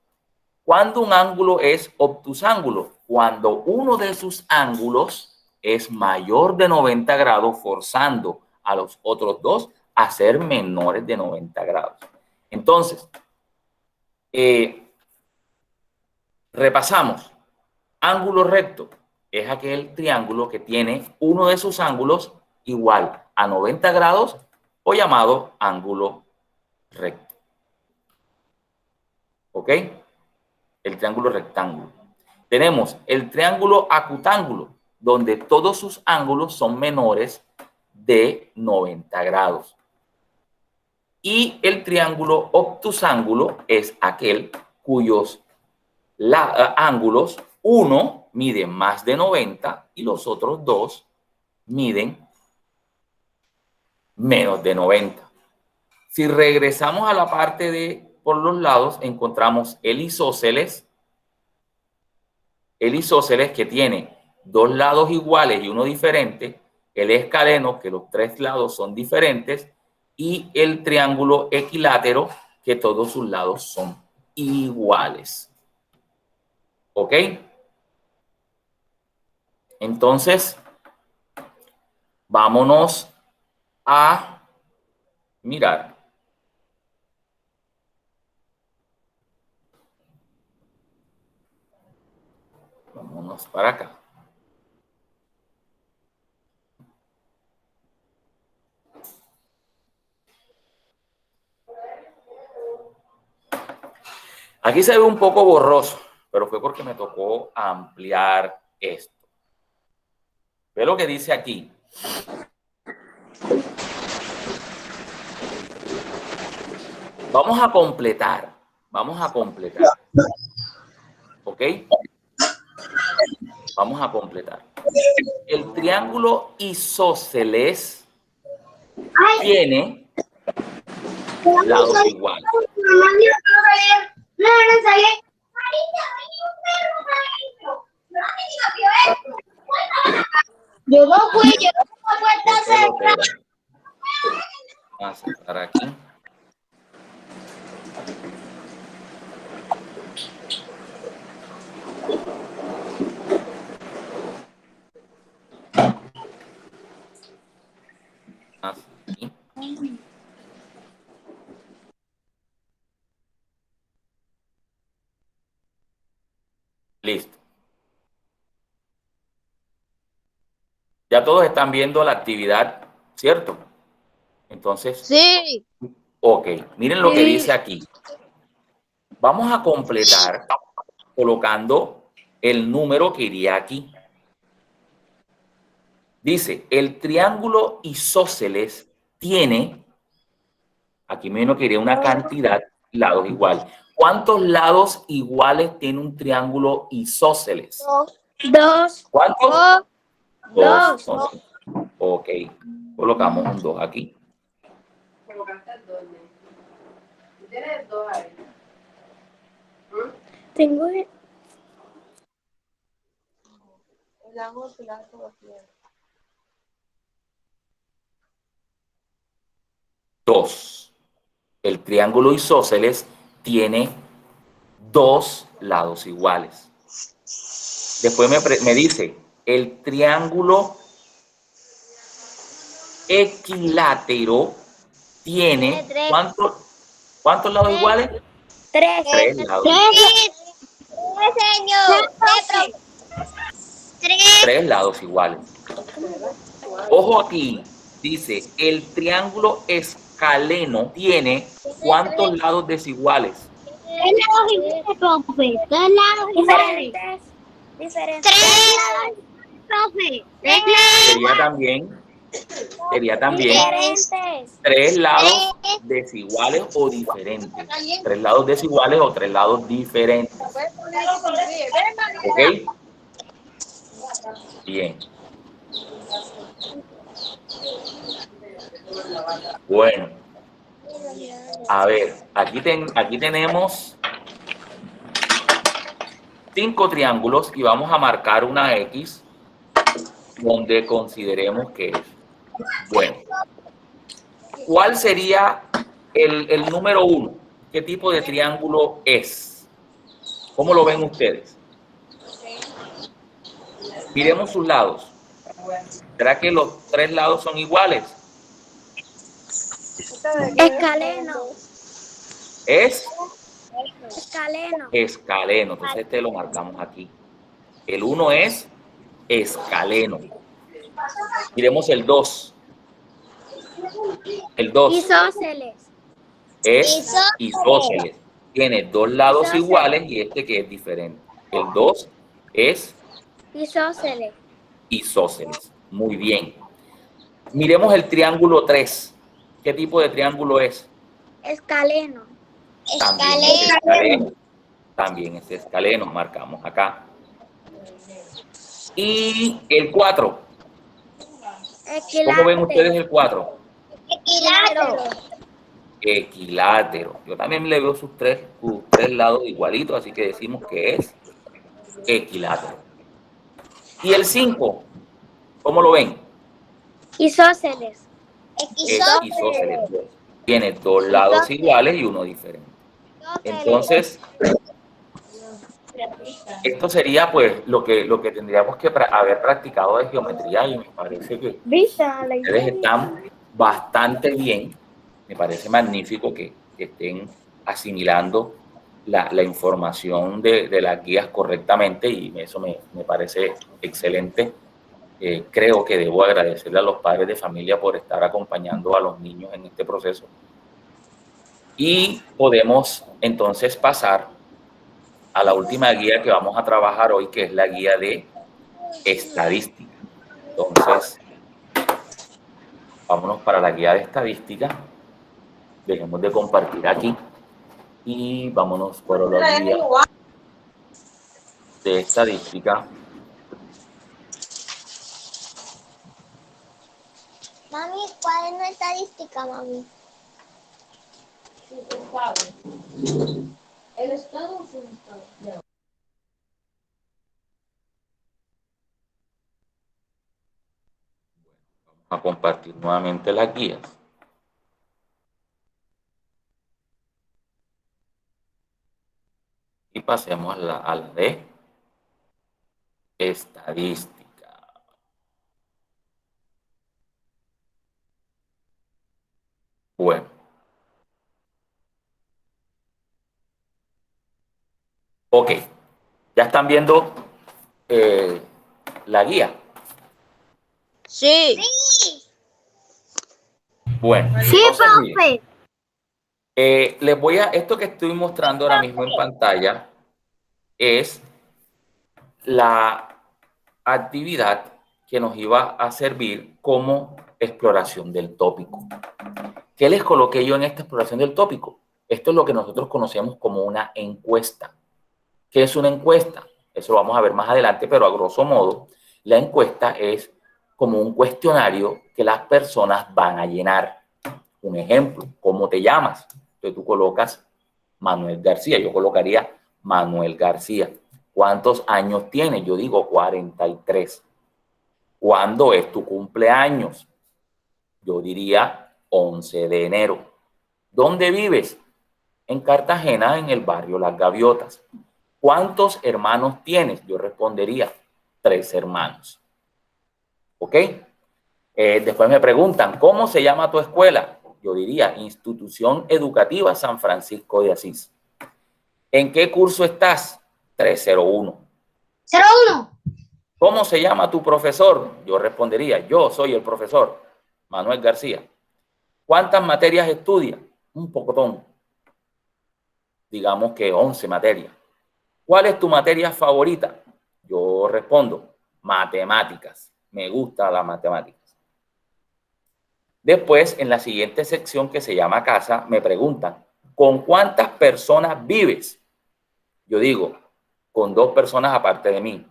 ¿cuándo un ángulo es obtusángulo? Cuando uno de sus ángulos es mayor de 90 grados, forzando a los otros 2 a ser menores de 90 grados. Entonces, repasamos. Ángulo recto es aquel triángulo que tiene uno de sus ángulos igual a 90 grados o llamado ángulo recto. ¿Ok? El triángulo rectángulo. Tenemos el triángulo acutángulo, donde todos sus ángulos son menores de 90 grados. Y el triángulo obtusángulo es aquel cuyos ángulos, uno mide más de 90 y los otros 2 miden menos de 90. Si regresamos a la parte de por los lados, encontramos el isósceles, el isósceles, que tiene dos lados iguales y uno diferente, el escaleno, que los tres lados son diferentes, y el triángulo equilátero, que todos sus lados son iguales. ¿Ok? Entonces, vámonos a mirar. Vámonos para acá. Aquí se ve un poco borroso, pero fue porque me tocó ampliar esto. Ve lo que dice aquí. Vamos a completar. Vamos a completar. ¿Ok? Vamos a completar. El triángulo isósceles tiene lados iguales. Yo no fui, yo no fui a Vamos a sacar aquí. Así. Listo. Ya todos están viendo la actividad, ¿cierto? Entonces, Sí. ok, miren lo que dice aquí. Vamos a completar colocando el número que iría aquí. Dice, el triángulo isósceles tiene, aquí me vino que iría una cantidad, lados iguales. ¿Cuántos lados iguales tiene un triángulo isósceles? Dos. ¿Cuántos? Dos. Entonces, ok, colocamos un 2 aquí. Colocaste el 2. Tienes 2 ahí. Tengo Dos. El triángulo isósceles tiene dos lados iguales. Después me dice, el triángulo equilátero tiene ¿cuántos lados iguales? tres. Tres lados. Señor. Tres lados iguales. Ojo aquí, dice, el triángulo escaleno tiene ¿cuántos lados desiguales? Tres lados iguales, profe. Tres lados diferentes. Tres lados, profe. Sería también tres lados desiguales o diferentes. Tres lados desiguales o tres lados diferentes. ¿Ok? Bien. Bueno. A ver, aquí tenemos 5 triángulos y vamos a marcar una X donde consideremos que es. Bueno, ¿cuál sería el número 1? ¿Qué tipo de triángulo es? ¿Cómo lo ven ustedes? Miremos sus lados. ¿Será que los tres lados son iguales? Escaleno. Es Escaleno. escaleno. Entonces este lo marcamos aquí. El 1 es escaleno. Miremos el 2. El 2 Isósceles. es isósceles. Tiene dos lados iguales y este que es diferente. El 2 es Isósceles. isósceles. Muy bien. Miremos el triángulo 3. ¿Qué tipo de triángulo es? Escaleno. También es escaleno. También es escaleno. Marcamos acá. Y el 4. ¿Cómo ven ustedes el 4? Equilátero. Equilátero. Yo también le veo sus tres lados igualitos, así que decimos que es equilátero. Y el 5, ¿cómo lo ven? Isósceles. Isósceles. Tiene dos lados iguales y uno diferente. Entonces, esto sería pues lo que tendríamos que haber practicado de geometría, y me parece que ustedes están bastante bien. Me parece magnífico que estén asimilando la información de las guías correctamente, y eso me parece excelente. Creo que debo agradecerle a los padres de familia por estar acompañando a los niños en este proceso. Y podemos entonces pasar a la última guía que vamos a trabajar hoy, que es la guía de estadística. Entonces, vámonos para la guía de estadística. Dejemos de compartir aquí y vámonos por la guía de estadística. Mami, ¿cuál es la estadística, mami? Sí, tú sabes. ¿El estado o su estado? No. Vamos a compartir nuevamente las guías. Y pasemos a la de estadística. Bueno. Ok. ¿Ya están viendo la guía? Sí. Bueno. Sí, entonces, profe. les voy a, esto que estoy mostrando ahora mismo en pantalla es la actividad que nos iba a servir como exploración del tópico. ¿Qué les coloqué yo en esta exploración del tópico? Esto es lo que nosotros conocemos como una encuesta. ¿Qué es una encuesta? Eso lo vamos a ver más adelante, pero a grosso modo, la encuesta es como un cuestionario que las personas van a llenar. Un ejemplo, ¿cómo te llamas? Entonces tú colocas Manuel García, yo colocaría Manuel García. ¿Cuántos años tienes? Yo digo 43. ¿Cuándo es tu cumpleaños? Yo diría 11 de enero. ¿Dónde vives? En Cartagena, en el barrio Las Gaviotas. ¿Cuántos hermanos tienes? Yo respondería 3 hermanos. ¿Ok? Después me preguntan, ¿cómo se llama tu escuela? Yo diría, Institución Educativa San Francisco de Asís. ¿En qué curso estás? 301. 01. ¿Cómo se llama tu profesor? Yo respondería, yo soy el profesor Manuel García. ¿Cuántas materias estudia? Un pocotón. Digamos que 11 materias. ¿Cuál es tu materia favorita? Yo respondo, matemáticas. Me gusta la matemáticas. Después, en la siguiente sección que se llama casa, me preguntan, ¿con cuántas personas vives? Yo digo, con 2 personas aparte de mí.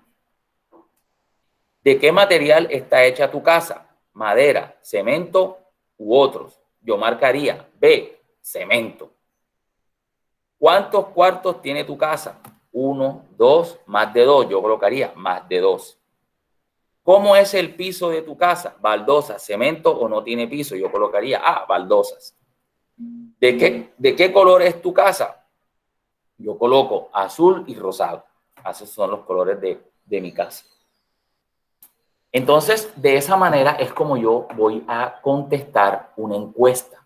¿De qué material está hecha tu casa? Madera, cemento u otros. Yo marcaría B, cemento. ¿Cuántos cuartos tiene tu casa? 1, 2, más de 2. Yo colocaría más de 2. ¿Cómo es el piso de tu casa? Baldosa, cemento o no tiene piso. Yo colocaría baldosas. ¿De qué color es tu casa? Yo coloco azul y rosado. Esos son los colores de mi casa. Entonces, de esa manera es como yo voy a contestar una encuesta.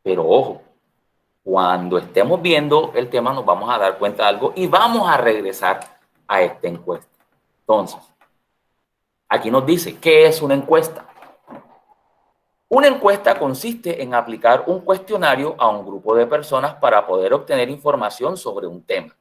Pero ojo, cuando estemos viendo el tema nos vamos a dar cuenta de algo y vamos a regresar a esta encuesta. Entonces, aquí nos dice, ¿qué es una encuesta? Una encuesta consiste en aplicar un cuestionario a un grupo de personas para poder obtener información sobre un tema.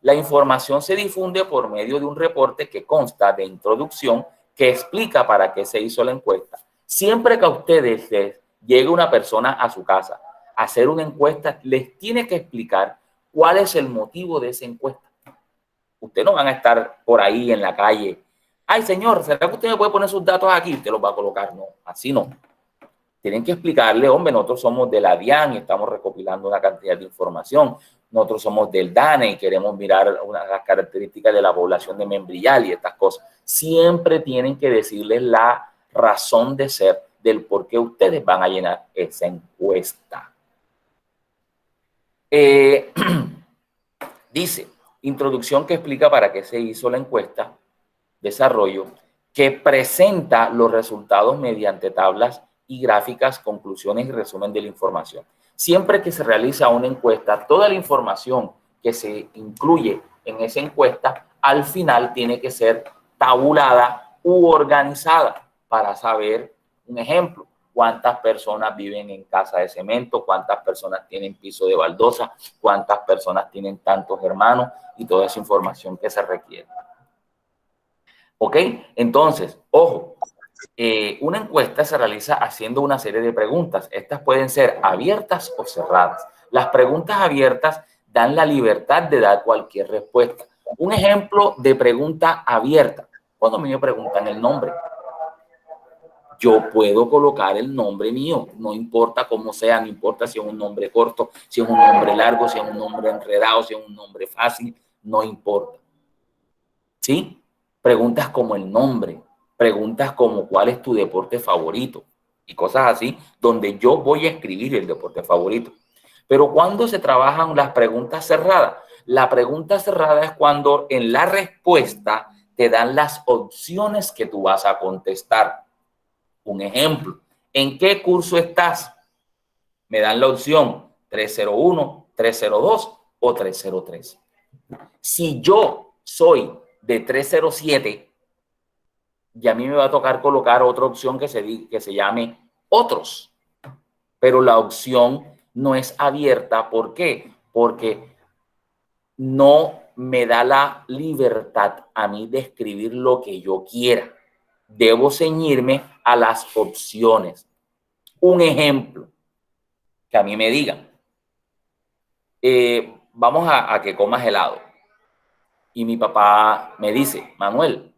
La información se difunde por medio de un reporte que consta de introducción que explica para qué se hizo la encuesta. Siempre que a ustedes les llegue una persona a su casa a hacer una encuesta, les tiene que explicar cuál es el motivo de esa encuesta. Ustedes no van a estar por ahí en la calle. Ay, señor, ¿será que usted me puede poner sus datos aquí? Usted los va a colocar. No, así no. tienen que explicarle, hombre, nosotros somos de la DIAN y estamos recopilando una cantidad de información. Nosotros somos del DANE y queremos mirar las características de la población de Membrillal y estas cosas. Siempre tienen que decirles la razón de ser del por qué ustedes van a llenar esa encuesta. Dice, introducción que explica para qué se hizo la encuesta, desarrollo, que presenta los resultados mediante tablas y gráficas, conclusiones y resumen de la información. Siempre que se realiza una encuesta, toda la información que se incluye en esa encuesta, al final tiene que ser tabulada u organizada para saber, un ejemplo, cuántas personas viven en casa de cemento, cuántas personas tienen piso de baldosa, cuántas personas tienen tantos hermanos y toda esa información que se requiere. ¿Ok? Entonces, ojo, una encuesta se realiza haciendo una serie de preguntas. Estas pueden ser abiertas o cerradas. Las preguntas abiertas dan la libertad de dar cualquier respuesta. Un ejemplo de pregunta abierta, cuando me preguntan el nombre, yo puedo colocar el nombre mío, no importa cómo sea, no importa si es un nombre corto, si es un nombre largo, si es un nombre enredado, si es un nombre fácil, no importa. ¿Sí? Preguntas como el nombre, preguntas como cuál es tu deporte favorito y cosas así, donde yo voy a escribir el deporte favorito. Pero cuando se trabajan las preguntas cerradas, la pregunta cerrada es cuando en la respuesta te dan las opciones que tú vas a contestar. Un ejemplo, ¿en qué curso estás? Me dan la opción 301, 302 o 303. Si yo soy de 307, y a mí me va a tocar colocar otra opción que se llame otros. Pero la opción no es abierta. ¿Por qué? Porque no me da la libertad a mí de escribir lo que yo quiera. Debo ceñirme a las opciones. Un ejemplo, que a mí me digan, vamos a que comas helado. Y mi papá me dice, Manuel,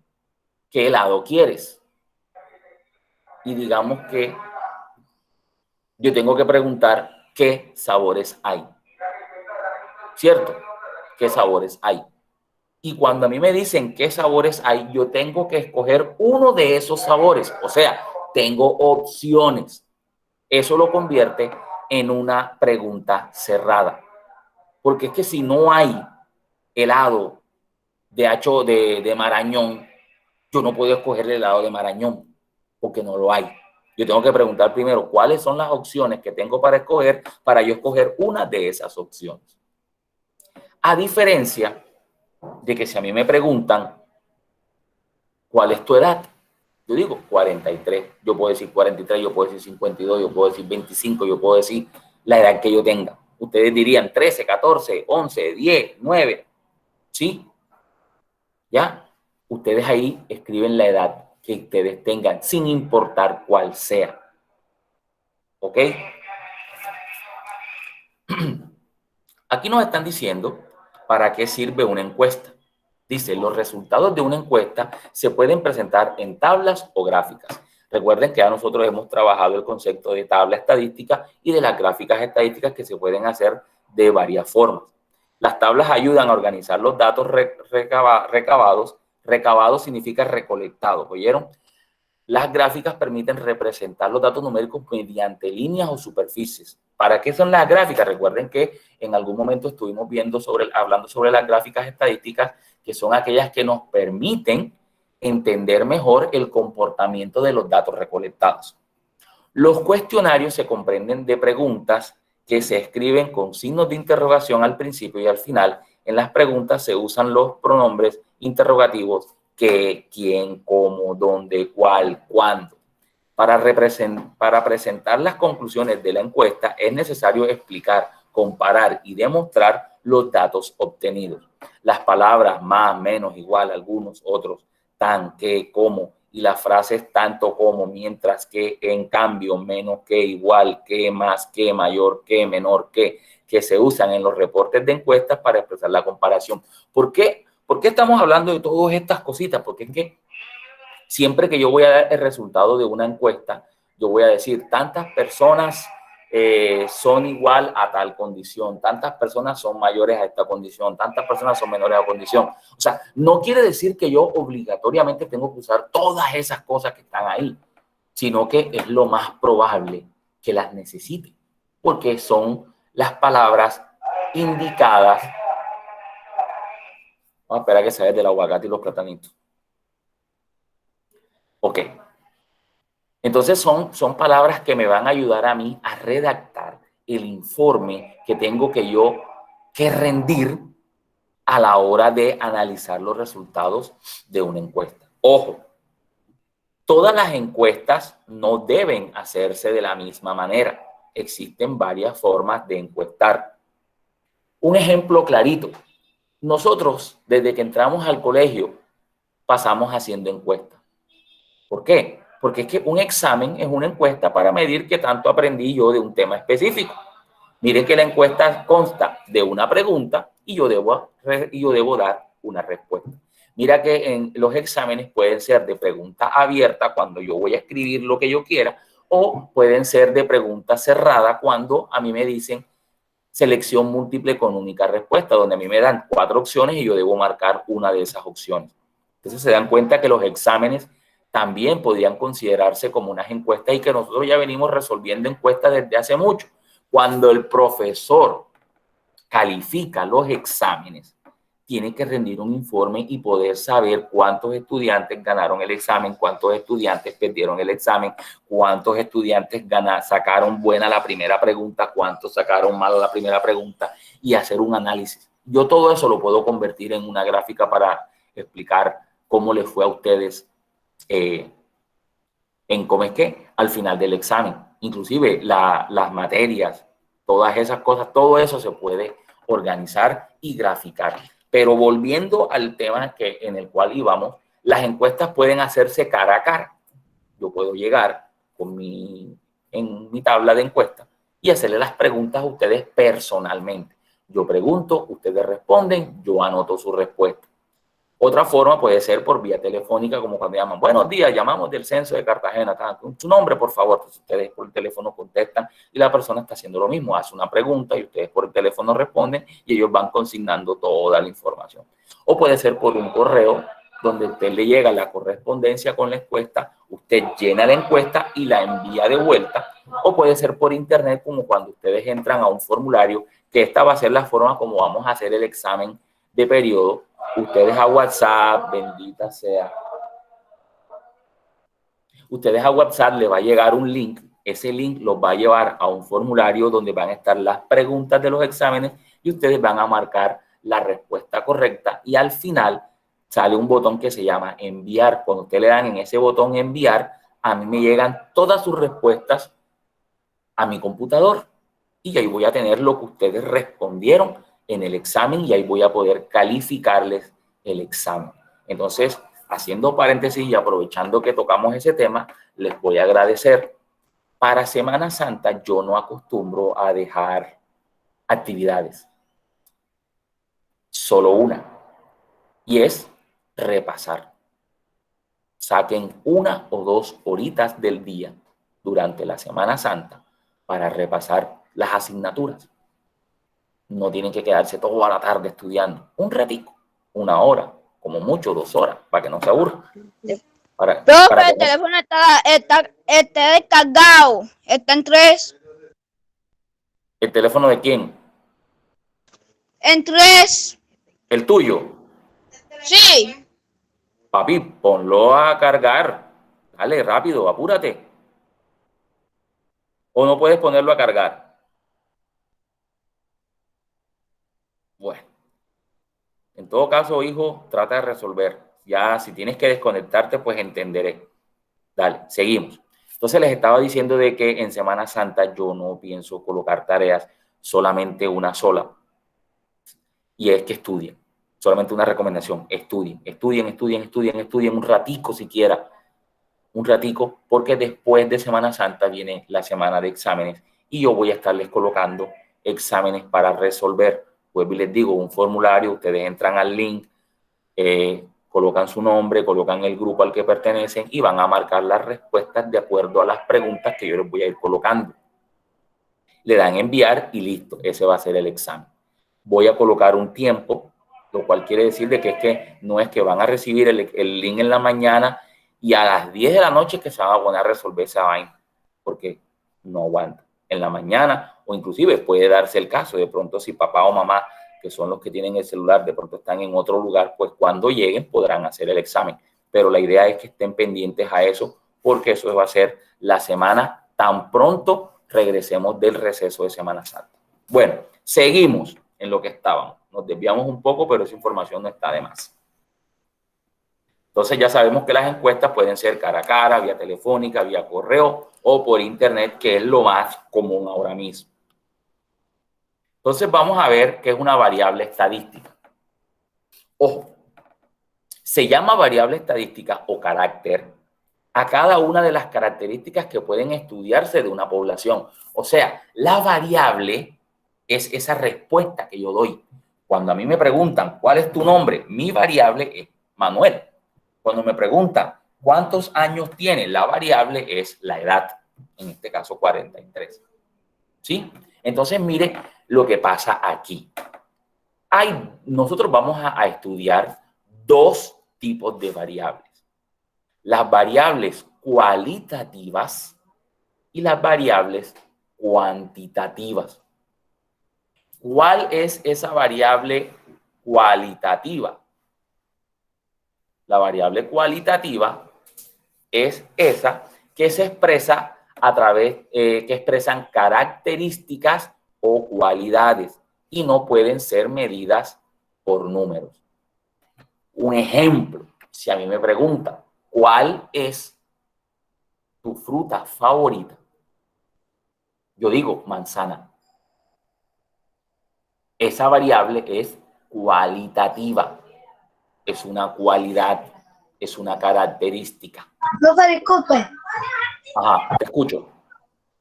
¿qué helado quieres? Y digamos que yo tengo que preguntar qué sabores hay. ¿Cierto? ¿Qué sabores hay? Y cuando a mí me dicen qué sabores hay, yo tengo que escoger uno de esos sabores. O sea, tengo opciones. Eso lo convierte en una pregunta cerrada. Porque es que si no hay helado de Marañón, yo no puedo escoger el helado de Marañón porque no lo hay. Yo tengo que preguntar primero cuáles son las opciones que tengo para escoger, para yo escoger una de esas opciones. A diferencia de que si a mí me preguntan ¿cuál es tu edad? Yo digo 43, yo puedo decir 43, yo puedo decir 52, yo puedo decir 25, yo puedo decir la edad que yo tenga. Ustedes dirían 13, 14, 11, 10, 9, ¿sí? ¿Ya? Ustedes ahí escriben la edad que ustedes tengan, sin importar cuál sea. ¿Ok? Aquí nos están diciendo para qué sirve una encuesta. Dice, los resultados de una encuesta se pueden presentar en tablas o gráficas. Recuerden que ya nosotros hemos trabajado el concepto de tabla estadística y de las gráficas estadísticas que se pueden hacer de varias formas. Las tablas ayudan a organizar los datos recabados. Recabados significa recolectados, ¿oyeron? Las gráficas permiten representar los datos numéricos mediante líneas o superficies. ¿Para qué son las gráficas? Recuerden que en algún momento estuvimos hablando sobre las gráficas estadísticas, que son aquellas que nos permiten entender mejor el comportamiento de los datos recolectados. Los cuestionarios se comprenden de preguntas que se escriben con signos de interrogación al principio y al final. En las preguntas se usan los pronombres interrogativos qué, quién, cómo, dónde, cuál, cuándo. Para presentar las conclusiones de la encuesta es necesario explicar, comparar y demostrar los datos obtenidos. Las palabras más, menos, igual, algunos, otros, tan, que, como, y las frases tanto como, mientras que, en cambio, menos que, igual que, más que, mayor que, menor que se usan en los reportes de encuestas para expresar la comparación. ¿Por qué? ¿Por qué estamos hablando de todas estas cositas? Porque es que siempre que yo voy a dar el resultado de una encuesta, yo voy a decir, tantas personas son igual a tal condición, tantas personas son mayores a esta condición, tantas personas son menores a condición. O sea, no quiere decir que yo obligatoriamente tengo que usar todas esas cosas que están ahí, sino que es lo más probable que las necesite, porque son las palabras indicadas. Vamos a esperar a que se vea del aguacate y los platanitos. Ok. Entonces son palabras que me van a ayudar a mí a redactar el informe que tengo que rendir a la hora de analizar los resultados de una encuesta. Ojo, todas las encuestas no deben hacerse de la misma manera. Existen varias formas de encuestar. Un ejemplo clarito. Nosotros, desde que entramos al colegio, pasamos haciendo encuestas. ¿Por qué? Porque es que un examen es una encuesta para medir qué tanto aprendí yo de un tema específico. Miren que la encuesta consta de una pregunta y yo debo dar una respuesta. Mira que en los exámenes pueden ser de pregunta abierta cuando yo voy a escribir lo que yo quiera, o pueden ser de pregunta cerrada cuando a mí me dicen selección múltiple con única respuesta, donde a mí me dan 4 opciones y yo debo marcar una de esas opciones. Entonces se dan cuenta que los exámenes también podrían considerarse como unas encuestas y que nosotros ya venimos resolviendo encuestas desde hace mucho. Cuando el profesor califica los exámenes, tiene que rendir un informe y poder saber cuántos estudiantes ganaron el examen, cuántos estudiantes perdieron el examen, cuántos estudiantes sacaron buena la primera pregunta, cuántos sacaron mala la primera pregunta, y hacer un análisis. Yo todo eso lo puedo convertir en una gráfica para explicar cómo les fue a ustedes al final del examen. Inclusive las materias, todas esas cosas, todo eso se puede organizar y graficar. Pero volviendo al tema en el cual íbamos, las encuestas pueden hacerse cara a cara. Yo puedo llegar en mi tabla de encuestas y hacerle las preguntas a ustedes personalmente. Yo pregunto, ustedes responden, yo anoto su respuesta. Otra forma puede ser por vía telefónica, como cuando llaman, buenos días, llamamos del censo de Cartagena, su nombre, por favor. Entonces ustedes por el teléfono contestan y la persona está haciendo lo mismo, hace una pregunta y ustedes por el teléfono responden y ellos van consignando toda la información. O puede ser por un correo donde a usted le llega la correspondencia con la encuesta, usted llena la encuesta y la envía de vuelta. O puede ser por internet, como cuando ustedes entran a un formulario, que esta va a ser la forma como vamos a hacer el examen de periodo. Ustedes a WhatsApp, bendita sea. Ustedes a WhatsApp les va a llegar un link. Ese link los va a llevar a un formulario donde van a estar las preguntas de los exámenes y ustedes van a marcar la respuesta correcta y al final sale un botón que se llama enviar. Cuando ustedes le dan en ese botón enviar, a mí me llegan todas sus respuestas a mi computador y ahí voy a tener lo que ustedes respondieron en el examen y ahí voy a poder calificarles el examen. Entonces, haciendo paréntesis y aprovechando que tocamos ese tema, les voy a agradecer. Para Semana Santa yo no acostumbro a dejar actividades, solo una, y es repasar. Saquen 1 o 2 horitas del día durante la Semana Santa para repasar las asignaturas. No tienen que quedarse toda la tarde estudiando. Un ratico, 1 hora, como mucho 2 horas, para que no se aburran. Profe, el teléfono está descargado. Está en 3. ¿El teléfono de quién? En 3. ¿El tuyo? Sí. Papi, ponlo a cargar. Dale, rápido, apúrate. ¿O no puedes ponerlo a cargar? Bueno. En todo caso, hijo, trata de resolver. Ya, si tienes que desconectarte, pues entenderé. Dale, seguimos. Entonces les estaba diciendo de que en Semana Santa yo no pienso colocar tareas, solamente una sola. Y es que estudien. Solamente una recomendación, estudien un ratico siquiera. Un ratico, porque después de Semana Santa viene la semana de exámenes y yo voy a estarles colocando exámenes para resolver. Pues les digo, un formulario, ustedes entran al link, colocan su nombre, colocan el grupo al que pertenecen y van a marcar las respuestas de acuerdo a las preguntas que yo les voy a ir colocando. Le dan enviar y listo, ese va a ser el examen. Voy a colocar un tiempo, lo cual quiere decir de que, no es que van a recibir el link en la mañana y a las 10 de la noche que se van a poner a resolver esa vaina, porque no aguanta. En la mañana, o inclusive puede darse el caso, de pronto si papá o mamá, que son los que tienen el celular, de pronto están en otro lugar, pues cuando lleguen podrán hacer el examen. Pero la idea es que estén pendientes a eso, porque eso va a ser la semana tan pronto regresemos del receso de Semana Santa. Bueno, seguimos en lo que estábamos. Nos desviamos un poco, pero esa información no está de más. Entonces ya sabemos que las encuestas pueden ser cara a cara, vía telefónica, vía correo o por internet, que es lo más común ahora mismo. Entonces vamos a ver qué es una variable estadística. Ojo, se llama variable estadística o carácter a cada una de las características que pueden estudiarse de una población. O sea, la variable es esa respuesta que yo doy. Cuando a mí me preguntan, ¿cuál es tu nombre? Mi variable es Manuel. Cuando me preguntan, ¿cuántos años tiene? La variable es la edad. En este caso, 43. ¿Sí? Entonces, mire lo que pasa aquí. Nosotros vamos a estudiar dos tipos de variables. Las variables cualitativas y las variables cuantitativas. ¿Cuál es esa variable cualitativa? La variable cualitativa es esa que se expresa a través, que expresan características o cualidades y no pueden ser medidas por números. Un ejemplo, si a mí me preguntan, ¿cuál es tu fruta favorita? Yo digo manzana. Esa variable es cualitativa. Es una cualidad, es una característica. Profe, disculpe. Ajá, te escucho.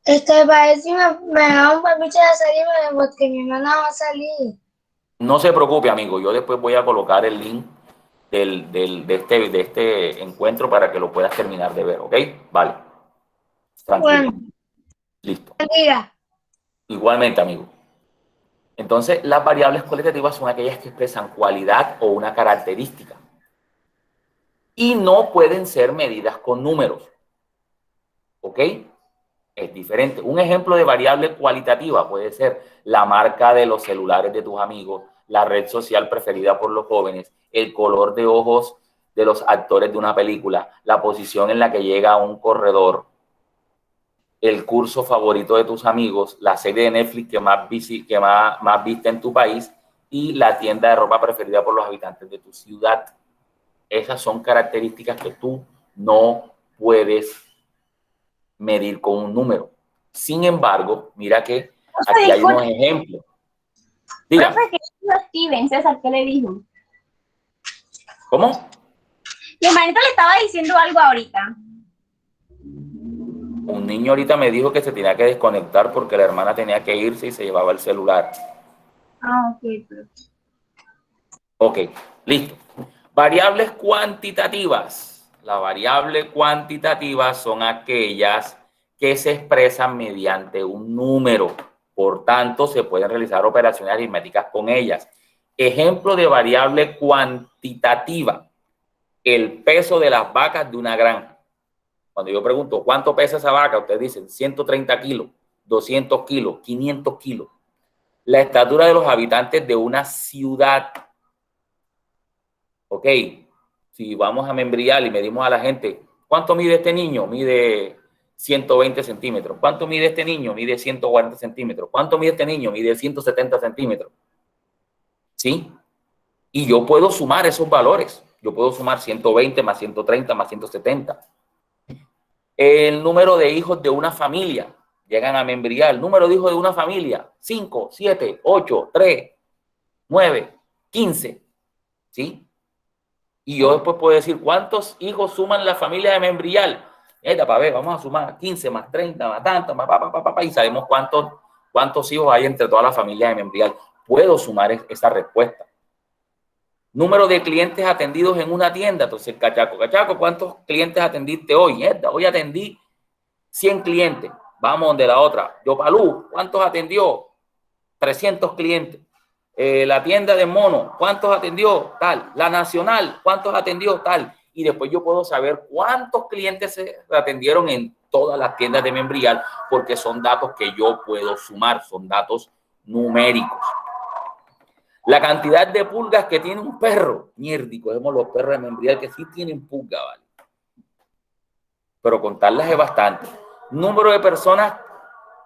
Para ver si me da un permiso de salirme porque mi hermana va a salir. No se preocupe, amigo. Yo después voy a colocar el link de este encuentro para que lo puedas terminar de ver, ¿ok? Vale. Tranquilo. Bueno. Listo. Mira. Igualmente, amigo. Entonces, las variables cualitativas son aquellas que expresan cualidad o una característica y no pueden ser medidas con números. ¿Ok? Es diferente. Un ejemplo de variable cualitativa puede ser la marca de los celulares de tus amigos, la red social preferida por los jóvenes, el color de ojos de los actores de una película, la posición en la que llega un corredor, el curso favorito de tus amigos, la serie de Netflix que más viste en tu país y la tienda de ropa preferida por los habitantes de tu ciudad. Esas son características que tú no puedes medir con un número. Sin embargo, mira que aquí hay unos ejemplos. Diga. Profe, ¿qué dijo Steven? César, ¿qué le dijo? ¿Cómo? Mi hermanito le estaba diciendo algo ahorita. Un niño ahorita me dijo que se tenía que desconectar porque la hermana tenía que irse y se llevaba el celular. Ah, ok, profe. Ok, listo. Variables cuantitativas. Las variables cuantitativas son aquellas que se expresan mediante un número. Por tanto, se pueden realizar operaciones aritméticas con ellas. Ejemplo de variable cuantitativa. El peso de las vacas de una granja. Cuando yo pregunto, ¿cuánto pesa esa vaca? Ustedes dicen 130 kilos, 200 kilos, 500 kilos. La estatura de los habitantes de una ciudad. Ok, si vamos a Membrial y medimos a la gente, ¿cuánto mide este niño? Mide 120 centímetros. ¿Cuánto mide este niño? Mide 140 centímetros. ¿Cuánto mide este niño? Mide 170 centímetros. ¿Sí? Y yo puedo sumar esos valores. Yo puedo sumar 120 más 130 más 170. El número de hijos de una familia. Llegan a Membrial. Número de hijos de una familia. 5, 7, 8, 3, 9, 15. ¿Sí? Y yo después puedo decir, ¿cuántos hijos suman la familia de Membrial? Para ver, vamos a sumar 15 más 30 más tanto, y sabemos cuántos hijos hay entre toda la familia de Membrial. Puedo sumar esa respuesta. Número de clientes atendidos en una tienda. Entonces, cachaco, ¿cuántos clientes atendiste hoy? Hoy atendí 100 clientes. Vamos donde la otra. Yopalú, ¿cuántos atendió? 300 clientes. La tienda de mono, ¿cuántos atendió? Tal. La nacional, ¿cuántos atendió? Tal. Y después yo puedo saber cuántos clientes se atendieron en todas las tiendas de Membrial, porque son datos que yo puedo sumar, son datos numéricos. La cantidad de pulgas que tiene un perro, mierdico, vemos los perros de Membrial que sí tienen pulga, ¿vale? Pero contarlas es bastante. Número de personas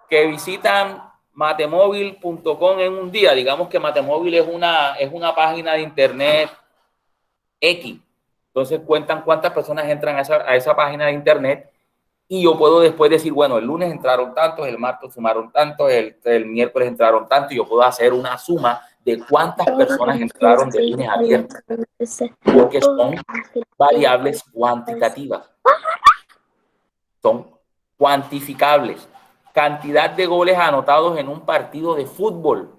que visitan matemóvil.com en un día. Digamos que Matemóvil es una página de internet X. Entonces cuentan cuántas personas entran a esa página de internet y yo puedo después decir, bueno, el lunes entraron tantos, el martes sumaron tantos, el miércoles entraron tantos, y yo puedo hacer una suma de cuántas personas entraron de lunes a viernes, porque son variables cuantitativas, son cuantificables. Cantidad de goles anotados en un partido de fútbol.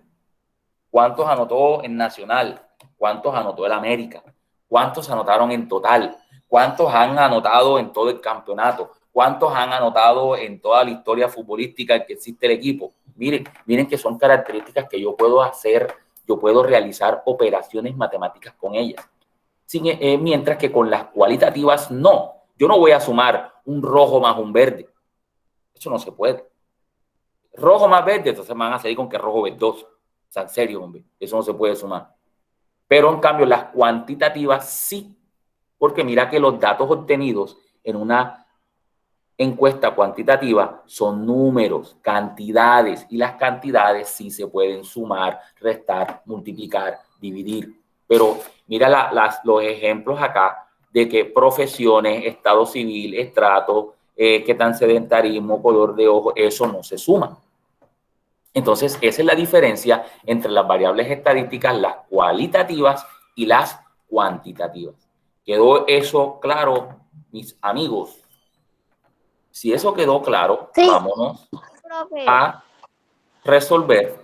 ¿Cuántos anotó en Nacional? ¿Cuántos anotó el América? ¿Cuántos anotaron en total? ¿Cuántos han anotado en todo el campeonato? ¿Cuántos han anotado en toda la historia futbolística que existe el equipo? Miren que son características que yo puedo hacer, yo puedo realizar operaciones matemáticas con ellas. Mientras que con las cualitativas no. Yo no voy a sumar un rojo más un verde. Eso no se puede. Rojo más verde, entonces me van a salir con que rojo verdoso. O sea, en serio, hombre, eso no se puede sumar. Pero en cambio, las cuantitativas sí, porque mira que los datos obtenidos en una encuesta cuantitativa son números, cantidades, y las cantidades sí se pueden sumar, restar, multiplicar, dividir. Pero mira los ejemplos acá de que profesiones, estado civil, estrato, qué tan sedentarismo, color de ojo, eso no se suma. Entonces, esa es la diferencia entre las variables estadísticas, las cualitativas y las cuantitativas. ¿Quedó eso claro, mis amigos? Si eso quedó claro, sí, vámonos a resolver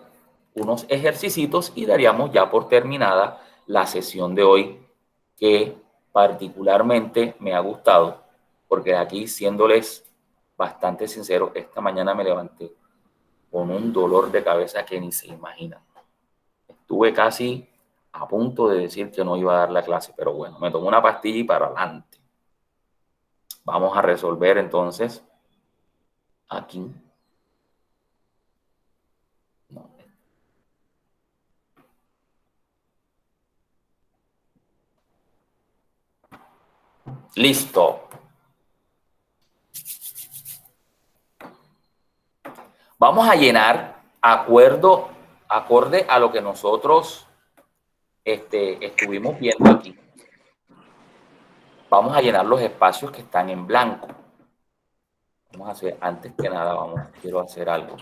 unos ejercicios y daríamos ya por terminada la sesión de hoy, que particularmente me ha gustado, porque aquí, siéndoles bastante sincero, esta mañana me levanté con un dolor de cabeza que ni se imagina. Estuve casi a punto de decir que no iba a dar la clase, pero bueno, me tomé una pastilla y para adelante. Vamos a resolver entonces aquí. No. Listo. Vamos a llenar acorde a lo que nosotros estuvimos viendo aquí. Vamos a llenar los espacios que están en blanco. Vamos a hacer, antes que nada, quiero hacer algo.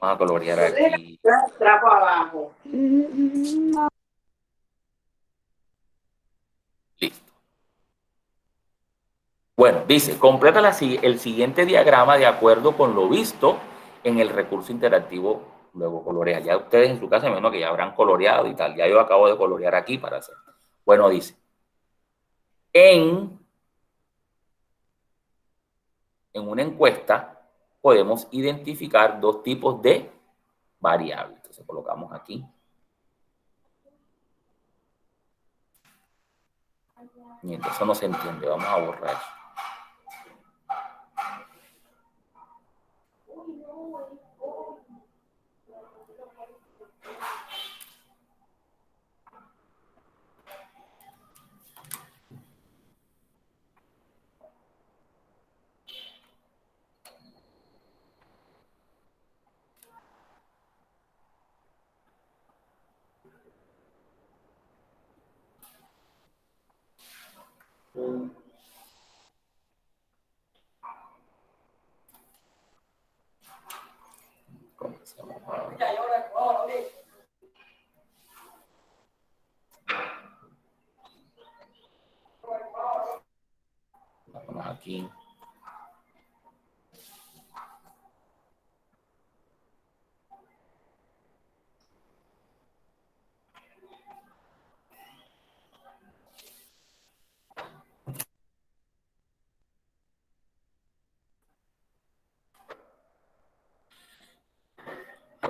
Vamos a colorear aquí. Trapo abajo. Listo. Bueno, dice, completa el siguiente diagrama de acuerdo con lo visto en el recurso interactivo, luego colorea. Ya ustedes en su casa, menos que ya habrán coloreado y tal. Ya yo acabo de colorear aquí para hacer. Bueno, dice, en una encuesta podemos identificar dos tipos de variables. Entonces colocamos aquí. Mientras eso no se entiende, vamos a borrar eso.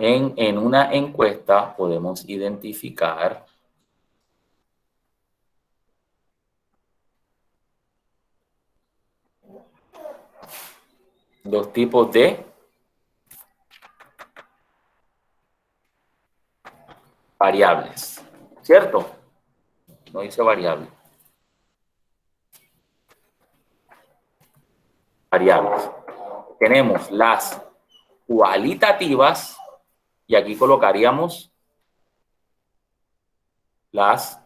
en una encuesta podemos identificar dos tipos de variables, ¿cierto? No dice variable. Variables. Tenemos las cualitativas y aquí colocaríamos las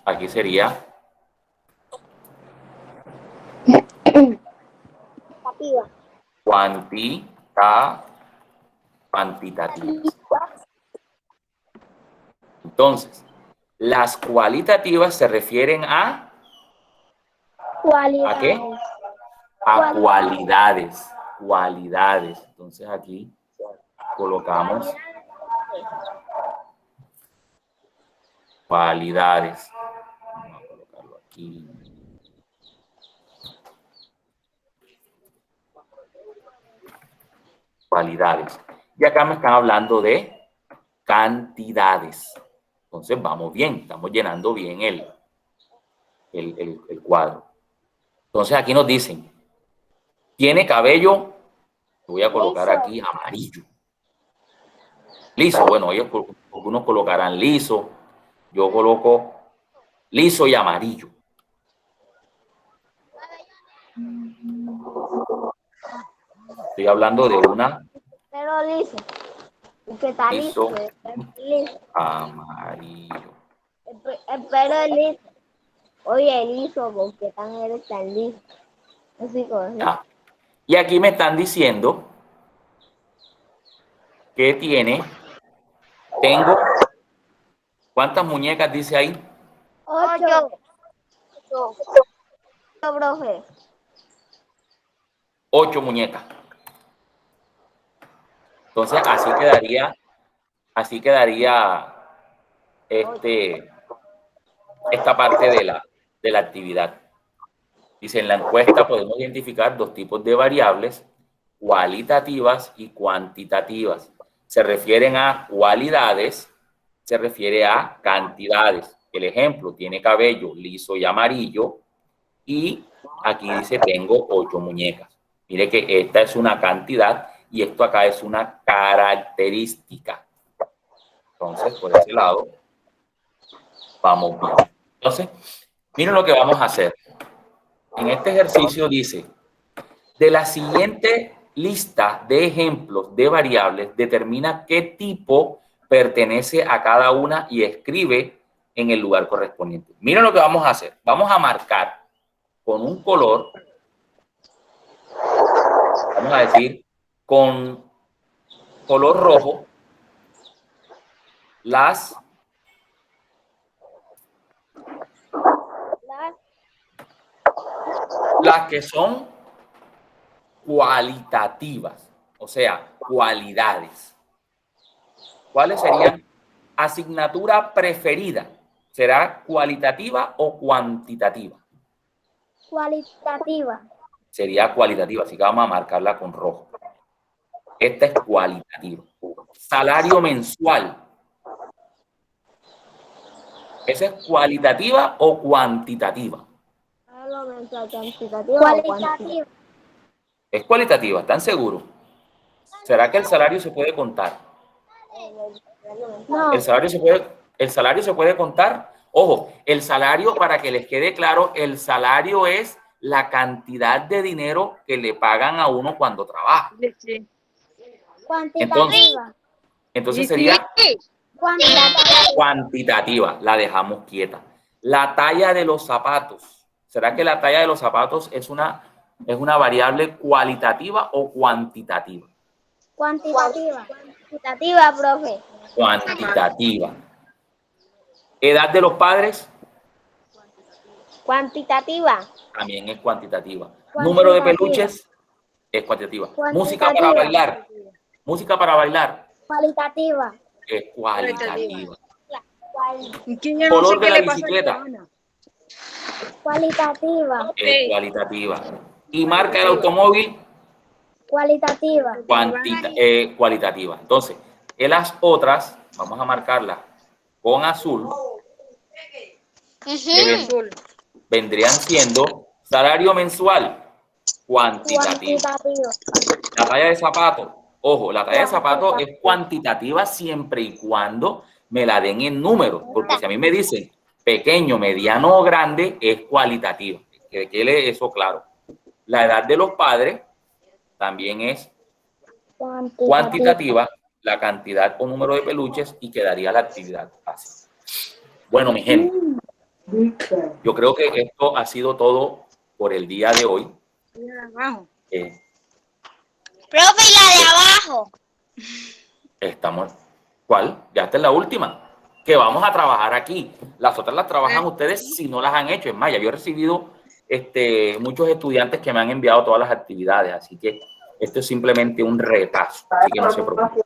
aquí sería cuantitativas. Entonces, las cualitativas se refieren a ¿a qué? A cualidades. Cualidades. Entonces aquí colocamos cualidades. Vamos a colocarlo aquí. Cualidades. Y acá me están hablando de cantidades. Entonces vamos bien, estamos llenando bien el cuadro. Entonces aquí nos dicen, tiene cabello, voy a colocar aquí amarillo. Liso, bueno, ellos algunos colocarán liso, yo coloco liso y amarillo. Estoy hablando de una Pero liso. Que está liso. Liso, amarillo. El pelo es liso. Oye, liso, ¿por qué eres tan liso? Así como Ah. Y aquí me están diciendo que tengo, ¿cuántas muñecas dice ahí? 8. Profe. 8 muñecas. Entonces así quedaría esta parte de la actividad. Dice, en la encuesta podemos identificar dos tipos de variables, cualitativas y cuantitativas. Se refieren a cualidades, se refiere a cantidades. El ejemplo, tiene cabello liso y amarillo, y aquí dice, tengo 8 muñecas. Mire que esta es una cantidad y esto acá es una característica. Entonces, por ese lado, vamos bien. Entonces, miren lo que vamos a hacer. En este ejercicio dice, de la siguiente lista de ejemplos de variables, determina qué tipo pertenece a cada una y escribe en el lugar correspondiente. Miren lo que vamos a hacer. Vamos a marcar con un color, vamos a decir, con color rojo, las que son cualitativas, o sea, cualidades. ¿Cuáles serían? Asignatura preferida. ¿Será cualitativa o cuantitativa? Cualitativa. Sería cualitativa, así que vamos a marcarla con rojo. Esta es cualitativa. Salario mensual. ¿Esa es cualitativa o cuantitativa? Cualitativa. Es cualitativa, ¿están seguros? ¿Será que el salario se puede contar? No. El salario se puede contar. Ojo, el salario, para que les quede claro, el salario es la cantidad de dinero que le pagan a uno cuando trabaja. Cuantitativa. Entonces sería cuantitativa, la dejamos quieta. La talla de los zapatos. ¿Será que la talla de los zapatos es una variable cualitativa o cuantitativa? Cuantitativa. Cuantitativa, profe. Cuantitativa. ¿Edad de los padres? Cuantitativa. También es cuantitativa. ¿Número de peluches? Es cuantitativa. Música para bailar. Música para bailar. Cualitativa. Es cualitativa. ¿Y quién ya no Color sé de qué la le pasa a bicicleta. Joana? Cualitativa. Es cualitativa. Y marca del automóvil, Cualitativa. cualitativa. Entonces, en las otras, vamos a marcarlas con azul, que vendrían siendo salario mensual cuantitativo. La talla de zapato, ojo, la talla de zapato es cuantitativa siempre y cuando me la den en números, porque si a mí me dicen pequeño, mediano o grande, es cualitativa. Que quede eso claro. La edad de los padres también es cuantitativa, la cantidad o número de peluches, y quedaría la actividad así. Bueno, mi gente, yo creo que esto ha sido todo por el día de hoy. Profe, y la de abajo. Estamos, ¿cuál? Ya esta es la última, que vamos a trabajar aquí. Las otras las trabajan ustedes si no las han hecho. Es más, ya yo he recibido muchos estudiantes que me han enviado todas las actividades, así que esto es simplemente un repaso, así que no se preocupen.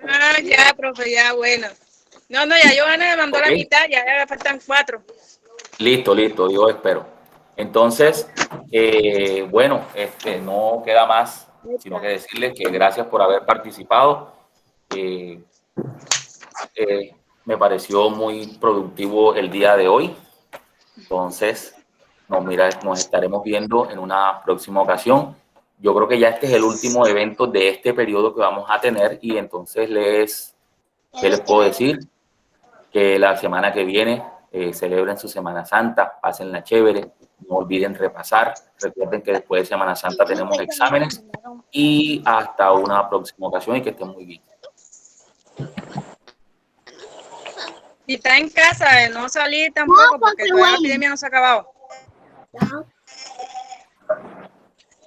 Ah, ya, profe, ya, bueno. No, ya Johanna me mandó la mitad, ya me faltan 4. Listo, yo espero. Entonces, bueno, no queda más sino que decirles que gracias por haber participado. Me pareció muy productivo el día de hoy. Entonces, nos estaremos viendo en una próxima ocasión. Yo creo que ya este es el último evento de este periodo que vamos a tener, y entonces ¿qué les puedo decir? Que la semana que viene celebren su Semana Santa, pásenla chévere, no olviden repasar, recuerden que después de Semana Santa tenemos exámenes, y hasta una próxima ocasión, y que estén muy bien. Y está en casa, no salir tampoco, porque todavía la epidemia no se ha acabado.